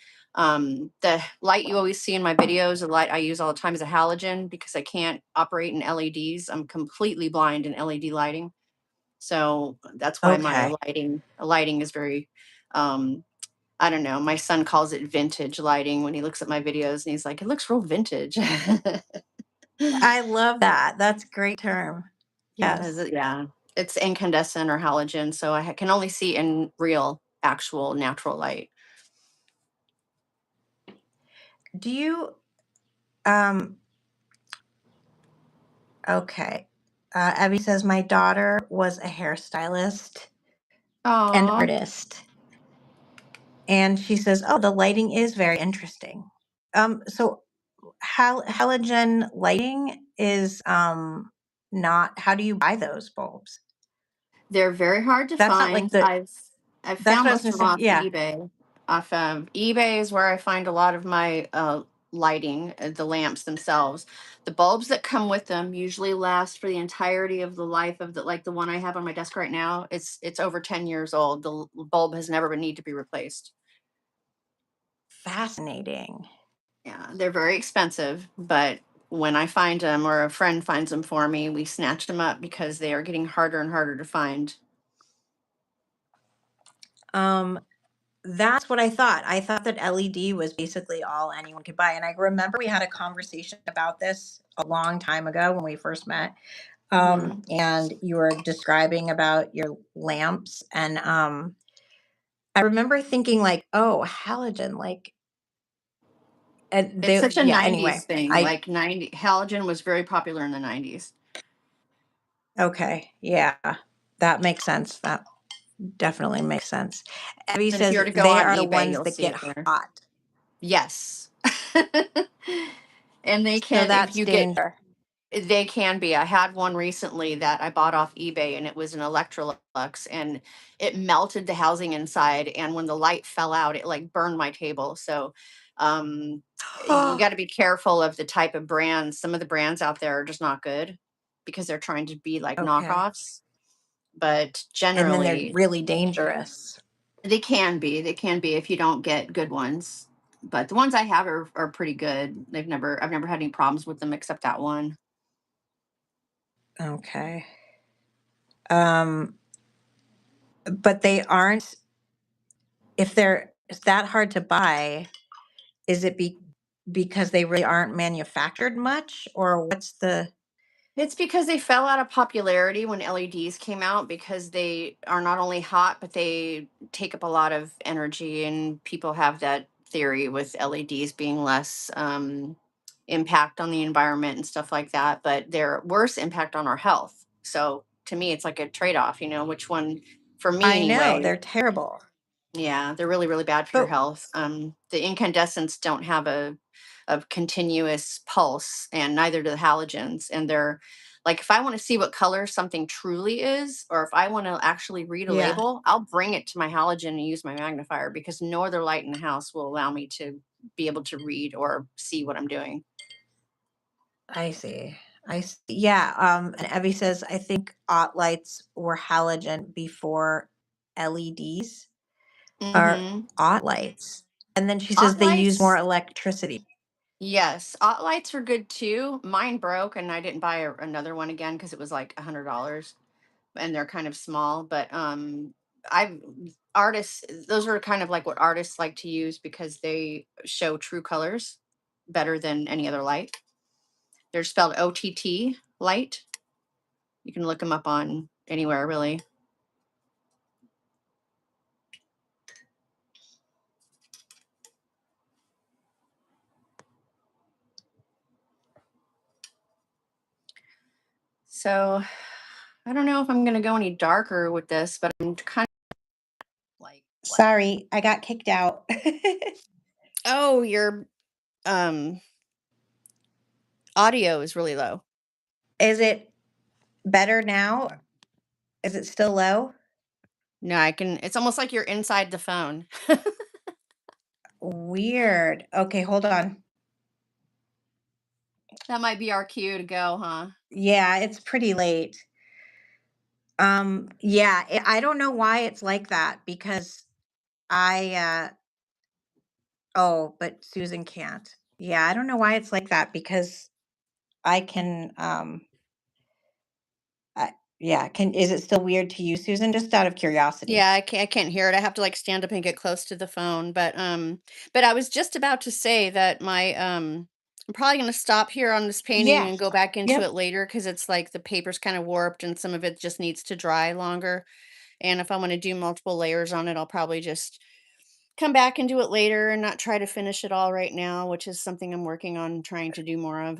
[SPEAKER 1] The light you always see in my videos, the light I use all the time is a halogen because I can't operate in LEDs. I'm completely blind in LED lighting. So that's why my
[SPEAKER 2] Okay.
[SPEAKER 1] lighting is very I don't know. My son calls it vintage lighting when he looks at my videos and he's like, it looks real vintage.
[SPEAKER 2] I love that. That's a great term. Yes.
[SPEAKER 1] Yeah, it's incandescent or halogen, so I can only see in real, actual, natural light.
[SPEAKER 2] Do you um okay. Abby says my daughter was a hairstylist and
[SPEAKER 1] Oh,
[SPEAKER 2] artist. And she says, "Oh, the lighting is very interesting." So halogen lighting is not. How do you buy those bulbs?
[SPEAKER 1] they're very hard to
[SPEAKER 2] That's not like
[SPEAKER 1] find.
[SPEAKER 2] the.
[SPEAKER 1] I've
[SPEAKER 2] That's
[SPEAKER 1] found
[SPEAKER 2] what I was
[SPEAKER 1] most
[SPEAKER 2] gonna
[SPEAKER 1] of them
[SPEAKER 2] say.
[SPEAKER 1] off
[SPEAKER 2] Yeah,
[SPEAKER 1] eBay. Off eBay is where I find a lot of my lighting, the lamps themselves. The bulbs that come with them usually last for the entirety of the life of like the one I have on my desk right now. It's over 10 years old. The bulb has never been need to be replaced.
[SPEAKER 2] fascinating.
[SPEAKER 1] Yeah, they're very expensive, but when I find them or a friend finds them for me, we snatch them up because they are getting harder and harder to find.
[SPEAKER 2] Um, that's what I thought. I thought that LED was basically all anyone could buy, and I remember we had a conversation about this a long time ago when we first met.
[SPEAKER 1] Hmm.
[SPEAKER 2] And you were describing about your lamps, and I remember thinking like, "Oh, halogen, like." And
[SPEAKER 1] It's
[SPEAKER 2] they,
[SPEAKER 1] such a
[SPEAKER 2] yeah.
[SPEAKER 1] 90s
[SPEAKER 2] Anyway,
[SPEAKER 1] thing.
[SPEAKER 2] I
[SPEAKER 1] Like 90 halogen was very popular in the 90s.
[SPEAKER 2] okay, yeah, that makes sense. That definitely makes sense. Abby
[SPEAKER 1] And if you
[SPEAKER 2] says
[SPEAKER 1] were to go
[SPEAKER 2] they
[SPEAKER 1] on
[SPEAKER 2] are the
[SPEAKER 1] eBay,
[SPEAKER 2] ones
[SPEAKER 1] you'll
[SPEAKER 2] that
[SPEAKER 1] see
[SPEAKER 2] get
[SPEAKER 1] it there.
[SPEAKER 2] hot,
[SPEAKER 1] Yes. And they
[SPEAKER 2] so
[SPEAKER 1] can if
[SPEAKER 2] that's
[SPEAKER 1] you get
[SPEAKER 2] danger.
[SPEAKER 1] they can be. I had one recently that I bought off eBay and it was an Electrolux and it melted the housing inside. And when the light fell out, it like burned my table. So um, you got to be careful of the type of brands. Some of the brands out there are just not good because they're trying to be like
[SPEAKER 2] Okay,
[SPEAKER 1] knockoffs. But
[SPEAKER 2] and then they're
[SPEAKER 1] generally,
[SPEAKER 2] really dangerous.
[SPEAKER 1] they can be. They can be if you don't get good ones. But the ones I have are pretty good. I've never had any problems with them except that one.
[SPEAKER 2] Okay, um, but they aren't. If they're that hard to buy, is it because they really aren't manufactured much, or what's the?
[SPEAKER 1] It's because they fell out of popularity when LEDs came out because they are not only hot, but they take up a lot of energy. And people have that theory with LEDs being less impact on the environment and stuff like that, but they're worse impact on our health. So to me, it's like a trade off, which one, for me
[SPEAKER 2] I know
[SPEAKER 1] anyway,
[SPEAKER 2] they're terrible,
[SPEAKER 1] yeah, they're really, really bad for your
[SPEAKER 2] but
[SPEAKER 1] health. The incandescents don't have a continuous pulse, and neither do the halogens. And they're Like if I want to see what color something truly is, or if I want to actually read a
[SPEAKER 2] Yeah,
[SPEAKER 1] label, I'll bring it to my halogen and use my magnifier because no other light in the house will allow me to be able to read or see what I'm doing.
[SPEAKER 2] I see. I see. Yeah. And Evie says, I think aught lights were halogen before LEDs are
[SPEAKER 1] Mm-hmm.
[SPEAKER 2] aught lights. And then she says
[SPEAKER 1] Ot
[SPEAKER 2] they use more
[SPEAKER 1] lights,
[SPEAKER 2] electricity.
[SPEAKER 1] yes. Ot lights are good too. Mine broke and I didn't buy another one again because it was like $100 and they're kind of small. But I've artists, those are kind of like what artists like to use because they show true colors better than any other light. They're spelled OTT light. You can look them up on anywhere really. So I don't know if I'm going to go any darker with this, but I'm kind of like,
[SPEAKER 2] Sorry, I got kicked out.
[SPEAKER 1] oh, your um, audio is really low.
[SPEAKER 2] Is it better now? Is it still low?
[SPEAKER 1] No, I can. It's almost like you're inside the phone.
[SPEAKER 2] Weird. Okay, hold on.
[SPEAKER 1] That might be our cue to go, huh?
[SPEAKER 2] Yeah, it's pretty late. Yeah, I don't know why it's like that because I oh, but Susan can't. Yeah, I don't know why it's like that because I can yeah, can is it still weird to you, Susan? Just out of curiosity.
[SPEAKER 1] Yeah, I can't hear it. I have to like stand up and get close to the phone. But I was just about to say that my I'm probably gonna stop here on this painting
[SPEAKER 2] Yeah.
[SPEAKER 1] and go back into
[SPEAKER 2] Yep.
[SPEAKER 1] it later because it's like the paper's kind of warped and some of it just needs to dry longer. And if I want to do multiple layers on it, I'll probably just come back and do it later and not try to finish it all right now, which is something I'm working on trying to do more of.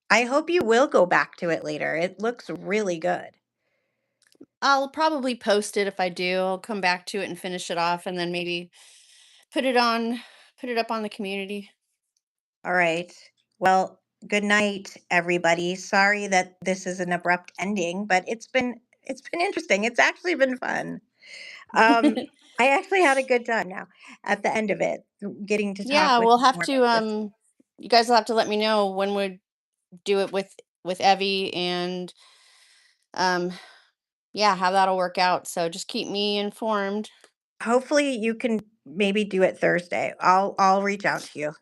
[SPEAKER 2] I hope you will go back to it later. It looks really good.
[SPEAKER 1] I'll probably post it if I do. I'll come back to it and finish it off and then maybe put it on put it up on the community.
[SPEAKER 2] All right. Well, good night, everybody. Sorry that this is an abrupt ending, but it's been interesting. It's actually been fun. Um, I actually had a good time now at the end of it, getting to talk
[SPEAKER 1] Yeah,
[SPEAKER 2] with
[SPEAKER 1] we'll
[SPEAKER 2] you
[SPEAKER 1] have
[SPEAKER 2] more
[SPEAKER 1] to
[SPEAKER 2] about this.
[SPEAKER 1] you guys will have to let me know when we do it with Evie and um yeah, how that'll work out. So just keep me informed.
[SPEAKER 2] Hopefully, you can maybe do it Thursday. I'll reach out to you.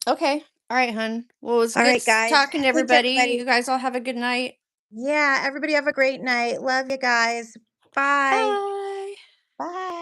[SPEAKER 1] Okay. All right, hun. Well, it was
[SPEAKER 2] All
[SPEAKER 1] good
[SPEAKER 2] right, guys.
[SPEAKER 1] talking to
[SPEAKER 2] Thanks,
[SPEAKER 1] everybody.
[SPEAKER 2] everybody.
[SPEAKER 1] You guys all have a good night.
[SPEAKER 2] Yeah, everybody have a great night. Love you guys. Bye.
[SPEAKER 1] Bye.
[SPEAKER 2] Bye.